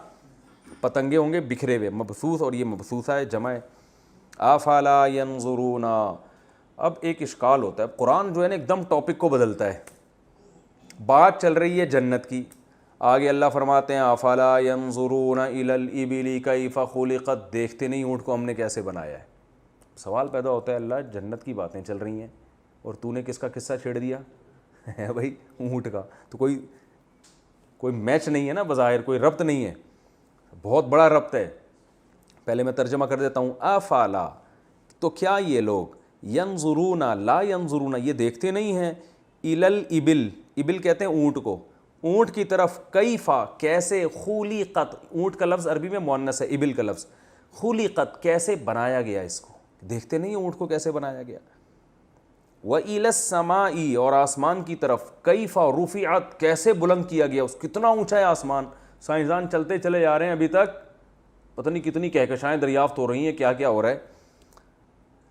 پتنگے ہوں گے بکھرے ہوئے، مبثوث، اور یہ مبثوثہ ہے جمع ہے۔ افلا ینظرون، اب ایک اشکال ہوتا ہے، قرآن جو ہے نا ایک دم ٹاپک کو بدلتا ہے، بات چل رہی ہے جنت کی، آگے اللہ فرماتے ہیں افلا ینظرون الی الابل کیف خلقت، دیکھتے نہیں اونٹ کو ہم نے کیسے بنایا ہے۔ سوال پیدا ہوتا ہے اللہ جنت کی باتیں چل رہی ہیں اور تو نے کس کا قصہ چھیڑ دیا ہے بھائی، اونٹ کا، تو کوئی میچ نہیں ہے نا، بظاہر کوئی ربط نہیں ہے، بہت بڑا ربط ہے۔ پہلے میں ترجمہ کر دیتا ہوں، افلا، تو کیا یہ لوگ، ینظرون لا ینظرون، یہ دیکھتے نہیں ہیں، الی الابل، ابل کہتے ہیں اونٹ کو، اونٹ کی طرف، کیفا کیسے، خلقت، اونٹ کا لفظ عربی میں مؤنث ہے، ابل کا لفظ، خلقت کیسے بنایا گیا، اس کو دیکھتے نہیں اونٹ کو کیسے بنایا گیا۔ وَإِلَى السَّمَاءِ، اور آسمان کی طرف، کیفا رفعت کیسے بلند کیا گیا، اس کتنا اونچا ہے آسمان، سائنسدان چلتے چلے جا رہے ہیں، ابھی تک پتہ نہیں کتنی کہکشائیں دریافت ہو رہی ہیں، کیا کیا ہو رہا ہے۔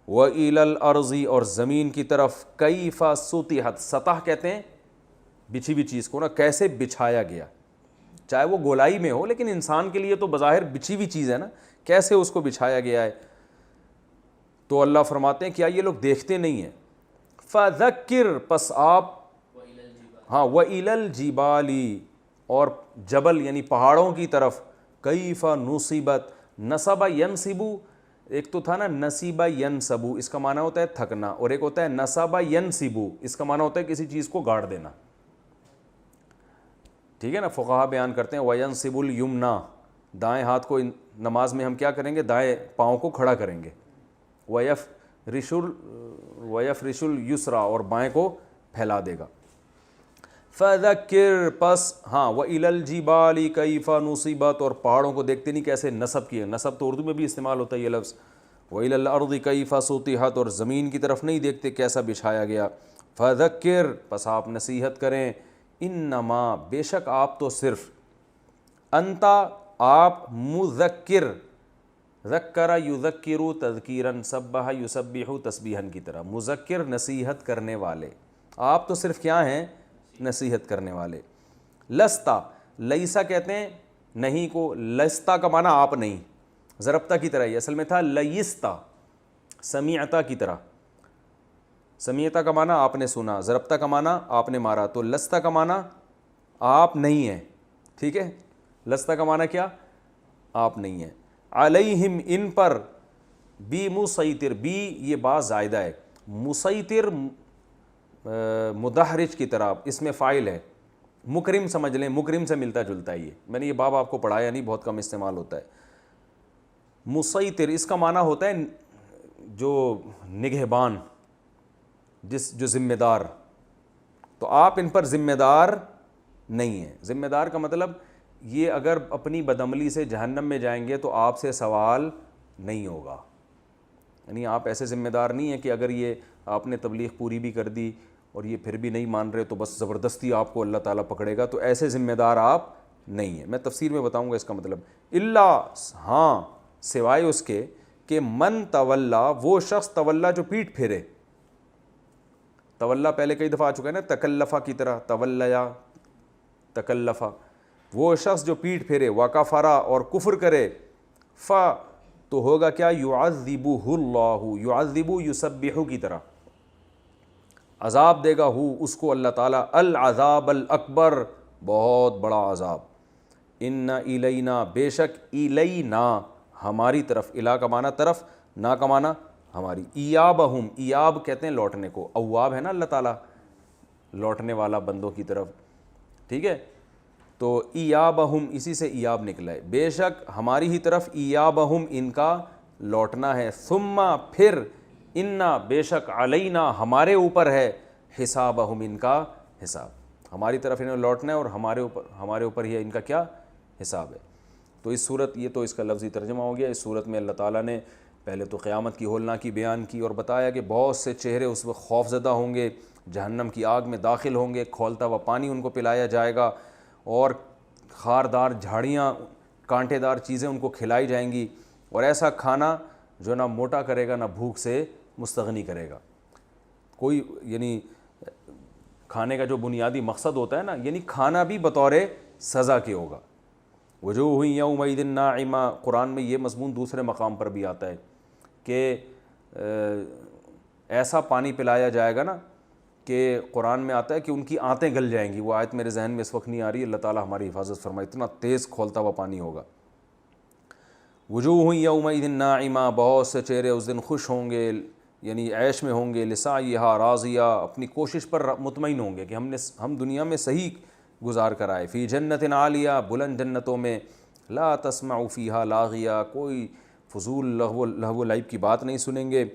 وَإِلَى الْأَرْضِ، اور زمین کی طرف، کیفا سطحت، سطح کہتے ہیں بچھی ہوئی چیز کو نا، کیسے بچھایا گیا، چاہے وہ گولائی میں ہو لیکن انسان کے لیے تو بظاہر بچھی ہوئی چیز ہے نا، کیسے اس کو بچھایا گیا ہے۔ تو اللہ فرماتے ہیں کیا یہ لوگ دیکھتے نہیں ہیں، فذکر، پس آپ، ہاں، وَإِلَى الْجِبَالِ، اور جبل یعنی پہاڑوں کی طرف، کیف نصبت، نصب ینصب، ایک تو تھا نا نصیب ینصب، اس کا معنی ہوتا ہے تھکنا، اور ایک ہوتا ہے نصب ینصب، اس کا معنی ہوتا ہے کسی چیز کو گاڑ دینا، ٹھیک ہے نا۔ فقہا بیان کرتے ہیں وینصب الیمنا، دائیں ہاتھ کو نماز میں ہم کیا کریں گے، دائیں پاؤں کو کھڑا کریں گے، ویفرش الیسرا، اور بائیں کو پھیلا دے گا۔ فذکر، پس ہاں، وإلی الجبال کیف نصبت، اور پہاڑوں کو دیکھتے نہیں کیسے نصب کیا، نصب تو اردو میں بھی استعمال ہوتا ہے یہ لفظ، وإلی الارض کیف سطحت، اور زمین کی طرف نہیں دیکھتے کیسا بچھایا گیا۔ فذکر، پس آپ نصیحت کریں، انما، بے شک آپ تو صرف، انتا، آپ، مذکر، ذکر یذکر تذکیرا، سبح یسبح تسبیحا کی طرح، مذکر نصیحت کرنے والے، آپ تو صرف کیا ہیں، نصیحت کرنے والے۔ لستا، لیسا کہتے ہیں نہیں کو، لستا کا معنی آپ نہیں، ضربتا کی طرح، یہ اصل میں تھا لیستا، سمیعتا کی طرح، سمیعتا کا معنی آپ نے سنا، ضربتا کا معنی آپ نے مارا، تو لستا کا معنی آپ نہیں ہیں، ٹھیک ہے، لستا کا معنی کیا، آپ نہیں ہیں، علیہم، ان پر، بی مسیطر، بی یہ با زائدہ ہے، مسیطر مدحرج کی طرح، اس میں فاعل ہے، مکرم سمجھ لیں، مکرم سے ملتا جلتا ہے یہ، میں نے یہ باب آپ کو پڑھایا نہیں، بہت کم استعمال ہوتا ہے۔ مسیطر، اس کا معنی ہوتا ہے جو نگہبان، جو ذمہ دار، تو آپ ان پر ذمہ دار نہیں ہیں۔ ذمہ دار کا مطلب یہ اگر اپنی بدعملی سے جہنم میں جائیں گے تو آپ سے سوال نہیں ہوگا، یعنی آپ ایسے ذمہ دار نہیں ہیں کہ اگر یہ آپ نے تبلیغ پوری بھی کر دی اور یہ پھر بھی نہیں مان رہے تو بس زبردستی آپ کو اللہ تعالیٰ پکڑے گا، تو ایسے ذمہ دار آپ نہیں ہیں۔ میں تفسیر میں بتاؤں گا اس کا مطلب، اللہ، ہاں، سوائے اس کے کہ من تولا، وہ شخص، تولا جو پیٹ پھیرے، تولا پہلے کئی دفعہ آ چکا ہے نا، تکلفہ کی طرح، تولیا، تکلفہ، وہ شخص جو پیٹ پھیرے، وکفرا، اور کفر کرے، تو ہوگا کیا، یعذبہ اللہ، یعذبہ یسبح کی طرح، عذاب دے گا اس کو اللہ تعالیٰ، العذاب الاکبر، بہت بڑا عذاب، ان الینا، بے شک، الینا، ہماری طرف، الا کا معنی طرف، نا کا معنی ہماری، ایابہم، ایاب کہتے ہیں لوٹنے کو، اواب ہے نا اللہ تعالیٰ، لوٹنے والا بندوں کی طرف، ٹھیک ہے، تو ایابہم اسی سے ایاب نکلا ہے، بے شک ہماری ہی طرف، ایابہم ان کا لوٹنا ہے، ثم پھر، انا بے شک، علینا ہمارے اوپر ہے، حسابہم ان کا حساب، ہماری طرف انہیں لوٹنا ہے اور ہمارے اوپر ہی ان کا کیا حساب ہے۔ تو اس صورت، یہ تو اس کا لفظی ترجمہ ہو گیا، اس صورت میں اللہ تعالیٰ نے پہلے تو قیامت کی ہولناکی بیان کی اور بتایا کہ بہت سے چہرے اس وقت خوف زدہ ہوں گے، جہنم کی آگ میں داخل ہوں گے، کھولتا ہوا پانی ان کو پلایا جائے گا اور خاردار جھاڑیاں، کانٹے دار چیزیں ان کو کھلائی جائیں گی، اور ایسا کھانا جو نہ موٹا کرے گا نہ بھوک سے مستغنی کرے گا، کوئی یعنی کھانے کا جو بنیادی مقصد ہوتا ہے نا، یعنی کھانا بھی بطور سزا کے ہوگا. وجوہ یومئذ ناعمہ، قرآن میں یہ مضمون دوسرے مقام پر بھی آتا ہے کہ ایسا پانی پلایا جائے گا نا کہ قرآن میں آتا ہے کہ ان کی آنتیں گل جائیں گی. وہ آیت میرے ذہن میں اس وقت نہیں آ رہی، اللہ تعالیٰ ہماری حفاظت فرمائے. اتنا تیز کھولتا ہوا پانی ہوگا. وجوہ یومئذ ناعمہ، بہت سے چہرے اس دن خوش ہوں گے، یعنی عیش میں ہوں گے. لسعیہا راضیہ، اپنی کوشش پر مطمئن ہوں گے کہ ہم دنیا میں صحیح گزار کر آئے. فی جنت عالیہ، بلند جنتوں میں. لا تسمع فیہا لاغیہ، کوئی فضول لہو و لعب کی بات نہیں سنیں گے.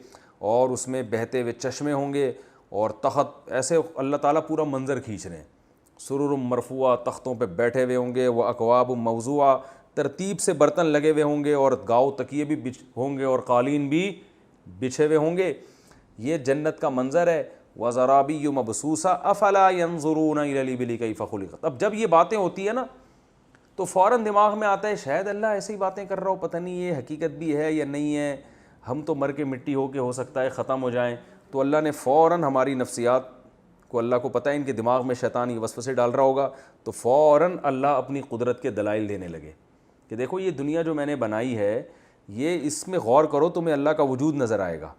اور اس میں بہتے ہوئے چشمے ہوں گے اور تخت، ایسے اللہ تعالیٰ پورا منظر کھینچ رہے ہیں. سرر مرفوعہ، تختوں پہ بیٹھے ہوئے ہوں گے. وہ اکواب موضوعہ، ترتیب سے برتن لگے ہوئے ہوں گے اور گاؤ تکیے بھی ہوں گے اور قالین بھی بچھے ہوئے ہوں گے. یہ جنت کا منظر ہے. وزرابی مبثوثہ افلا ينظرون الى الابل کیف خلقت. اب جب یہ باتیں ہوتی ہیں نا تو فوراً دماغ میں آتا ہے شاید اللہ ایسی ہی باتیں کر رہا ہو، پتہ نہیں یہ حقیقت بھی ہے یا نہیں ہے، ہم تو مر کے مٹی ہو سکتا ہے ختم ہو جائیں. تو اللہ نے فوراً ہماری نفسیات کو، اللہ کو پتہ ہے ان کے دماغ میں شیطان یہ وسوسے ڈال رہا ہوگا، تو فوراً اللہ اپنی قدرت کے دلائل دینے لگے کہ دیکھو یہ دنیا جو میں نے بنائی ہے، یہ اس میں غور کرو تمہیں اللہ کا وجود نظر آئے گا.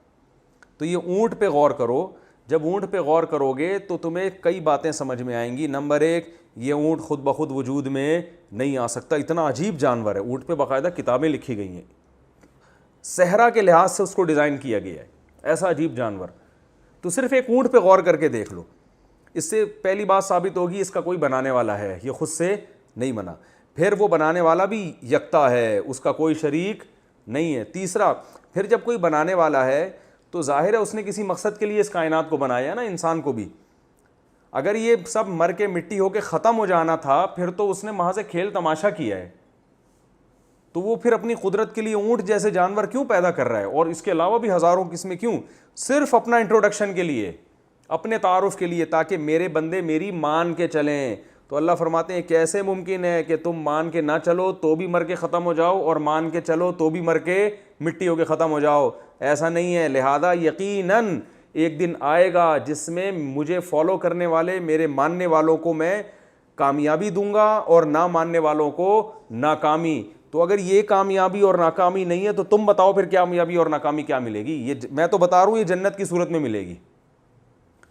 تو یہ اونٹ پہ غور کرو. جب اونٹ پہ غور کرو گے تو تمہیں کئی باتیں سمجھ میں آئیں گی. نمبر 1، یہ اونٹ خود بخود وجود میں نہیں آ سکتا، اتنا عجیب جانور ہے. اونٹ پہ باقاعدہ کتابیں لکھی گئی ہیں، صحرا کے لحاظ سے اس کو ڈیزائن کیا گیا ہے، ایسا عجیب جانور. تو صرف ایک اونٹ پہ غور کر کے دیکھ لو، اس سے پہلی بات ثابت ہوگی اس کا کوئی بنانے والا ہے، یہ خود سے نہیں بنا. پھر وہ بنانے والا بھی یکتا ہے، اس کا کوئی شریک نہیں ہے. تیسرا، پھر جب کوئی بنانے والا ہے تو ظاہر ہے اس نے کسی مقصد کے لیے اس کائنات کو بنایا ہے نا، انسان کو بھی. اگر یہ سب مر کے مٹی ہو کے ختم ہو جانا تھا پھر تو اس نے محض کھیل تماشا کیا ہے. تو وہ پھر اپنی قدرت کے لیے اونٹ جیسے جانور کیوں پیدا کر رہا ہے، اور اس کے علاوہ بھی ہزاروں قسمیں کیوں؟ صرف اپنا انٹروڈکشن کے لیے، اپنے تعارف کے لیے، تاکہ میرے بندے میری مان کے چلیں. تو اللہ فرماتے ہیں کیسے ممکن ہے کہ تم مان کے نہ چلو تو بھی مر کے ختم ہو جاؤ، اور مان کے چلو تو بھی مر کے مٹی ہو کے ختم ہو جاؤ؟ ایسا نہیں ہے. لہذا یقیناً ایک دن آئے گا جس میں مجھے فالو کرنے والے، میرے ماننے والوں کو میں کامیابی دوں گا اور نہ ماننے والوں کو ناکامی. تو اگر یہ کامیابی اور ناکامی نہیں ہے تو تم بتاؤ پھر کامیابی اور ناکامی کیا ملے گی؟ یہ میں تو بتا رہا ہوں یہ جنت کی صورت میں ملے گی.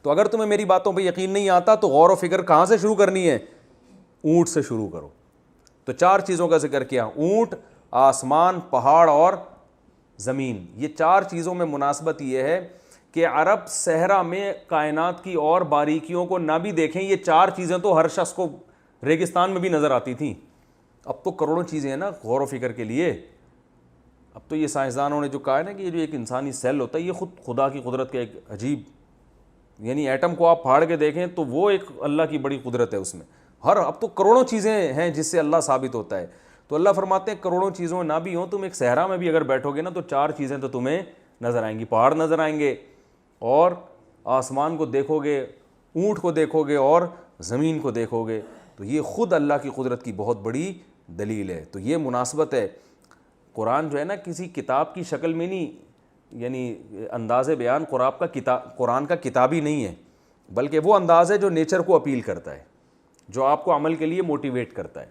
تو اگر تمہیں میری باتوں پہ یقین نہیں آتا تو غور و فکر کہاں سے شروع کرنی ہے؟ اونٹ سے شروع کرو. تو 4 چیزوں کا ذکر کیا، اونٹ، آسمان، پہاڑ اور زمین. یہ 4 چیزوں میں مناسبت یہ ہے کہ عرب صحرا میں کائنات کی اور باریکیوں کو نہ بھی دیکھیں، یہ 4 چیزیں تو ہر شخص کو ریگستان میں بھی نظر آتی تھیں. اب تو کروڑوں چیزیں ہیں نا غور و فکر کے لیے. اب تو یہ سائنسدانوں نے جو کہا ہے نا کہ یہ جو ایک انسانی سیل ہوتا ہے یہ خود خدا کی قدرت کا ایک عجیب، یعنی ایٹم کو آپ پھاڑ کے دیکھیں تو وہ ایک اللہ کی بڑی قدرت ہے اس میں. اب تو کروڑوں چیزیں ہیں جس سے اللہ ثابت ہوتا ہے. تو اللہ فرماتے ہیں کروڑوں چیزوں نہ بھی ہوں، تم ایک صحرا میں بھی اگر بیٹھو گے نا تو 4 چیزیں تو تمہیں نظر آئیں گی. پہاڑ نظر آئیں گے اور آسمان کو دیکھو گے، اونٹ کو دیکھو گے اور زمین کو دیکھو گے. تو یہ خود اللہ کی قدرت کی بہت بڑی دلیل ہے. تو یہ مناسبت ہے. قرآن جو ہے نا کسی کتاب کی شکل میں نہیں، یعنی انداز بیان قرآن کا کتابی نہیں ہے، بلکہ وہ انداز ہے جو نیچر کو اپیل کرتا ہے، جو آپ کو عمل کے لیے موٹیویٹ کرتا ہے.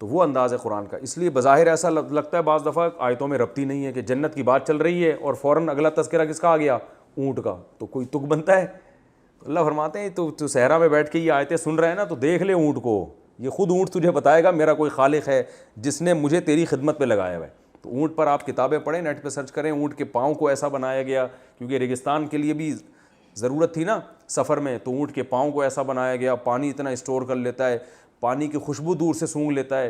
تو وہ انداز ہے قرآن کا. اس لیے بظاہر ایسا لگتا ہے بعض دفعہ آیتوں میں ربط ہی نہیں ہے کہ جنت کی بات چل رہی ہے اور فوراً اگلا تذکرہ کس کا آ گیا؟ اونٹ کا. تو کوئی تک بنتا ہے؟ تو اللہ فرماتے ہیں تو صحرا میں بیٹھ کے یہ آیتیں سن رہے ہیں نا تو دیکھ لے اونٹ کو، یہ خود اونٹ تجھے بتائے گا میرا کوئی خالق ہے جس نے مجھے تیری خدمت پہ لگایا ہوا ہے. تو اونٹ پر آپ کتابیں پڑھیں، نیٹ پہ سرچ کریں، اونٹ کے پاؤں کو ایسا بنایا گیا کیونکہ ریگستان کے لیے بھی ضرورت تھی نا سفر میں، تو اونٹ کے پاؤں کو ایسا بنایا گیا. پانی اتنا اسٹور کر لیتا ہے، پانی کی خوشبو دور سے سونگھ لیتا ہے،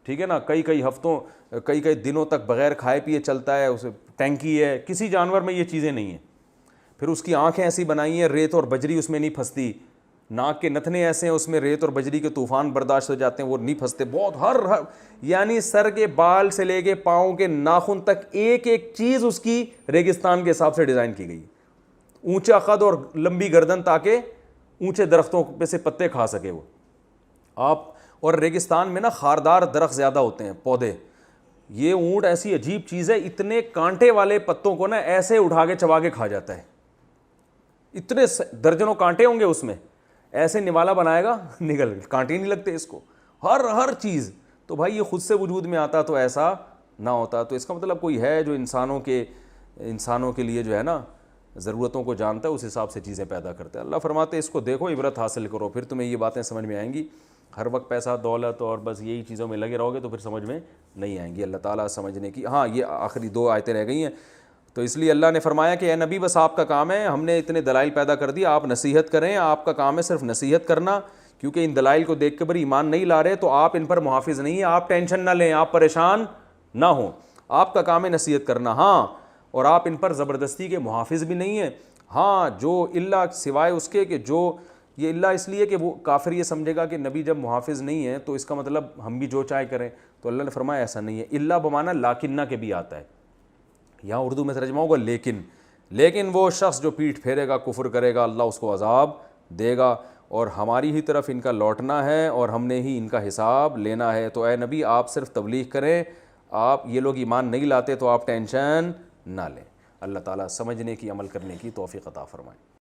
ٹھیک ہے نا، کئی ہفتوں کئی دنوں تک بغیر کھائے پیے چلتا ہے. اسے ٹینکی ہے، کسی جانور میں یہ چیزیں نہیں ہیں. پھر اس کی آنکھیں ایسی بنائی ہیں ریت اور بجری اس میں نہیں پھنستی. ناک کے نتنے ایسے ہیں اس میں ریت اور بجری کے طوفان برداشت ہو جاتے ہیں، وہ نہیں پھنستے. بہت ہر یعنی سر کے بال سے لے کے پاؤں کے ناخن تک ایک ایک چیز اس کی ریگستان کے حساب سے ڈیزائن کی گئی. اونچا قد اور لمبی گردن تاکہ اونچے درختوں پہ سے پتے کھا سکے وہ آپ. اور ریگستان میں نا خاردار درخت زیادہ ہوتے ہیں، پودے. یہ اونٹ ایسی عجیب چیز ہے، اتنے کانٹے والے پتوں کو نا ایسے اٹھا کے چبا کے کھا جاتا ہے. اتنے درجنوں کانٹے ہوں گے اس میں. ایسے نوالا بنائے گا نگل کانٹے نہیں لگتے اس کو, ہر چیز. تو بھائی یہ خود سے وجود میں آتا تو ایسا نہ ہوتا. تو اس کا مطلب کوئی ہے جو انسانوں کے لیے جو ہے نا ضرورتوں کو جانتا ہے, اس حساب سے چیزیں پیدا کرتا ہے. اللہ فرماتے ہیں اس کو دیکھو, عبرت حاصل کرو, پھر تمہیں یہ باتیں سمجھ میں آئیں گی. ہر وقت پیسہ دولت اور بس یہی چیزوں میں لگے رہو گے تو پھر سمجھ میں نہیں آئیں گی. اللہ تعالیٰ سمجھنے کی. ہاں یہ آخری 2 آیتیں رہ گئی ہیں, تو اس لیے اللہ نے فرمایا کہ اے نبی بس آپ کا کام ہے, ہم نے اتنے دلائل پیدا کر دی, آپ نصیحت کریں, آپ کا کام ہے صرف نصیحت کرنا. کیونکہ ان دلائل کو دیکھ کے بر ایمان نہیں لا رہے تو آپ ان پر محافظ نہیں ہیں, آپ ٹینشن نہ لیں, آپ پریشان نہ ہوں, آپ کا کام ہے نصیحت کرنا. ہاں اور آپ ان پر زبردستی کے محافظ بھی نہیں ہیں. ہاں جو اللہ سوائے اس کے کہ جو یہ اللہ اس لیے کہ وہ کافر یہ سمجھے گا کہ نبی جب محافظ نہیں ہے تو اس کا مطلب ہم بھی جو چاہے کریں, تو اللہ نے فرمایا ایسا نہیں ہے. اللہ بمانا لاکنہ کے بھی آتا ہے, یہاں اردو میں ترجمہ ہوگا لیکن وہ شخص جو پیٹھ پھیرے گا, کفر کرے گا, اللہ اس کو عذاب دے گا, اور ہماری ہی طرف ان کا لوٹنا ہے اور ہم نے ہی ان کا حساب لینا ہے. تو اے نبی آپ صرف تبلیغ کریں, آپ یہ لوگ ایمان نہیں لاتے تو آپ ٹینشن نہ لیں. اللہ تعالیٰ سمجھنے کی عمل کرنے کی توفیق عطا فرمائے.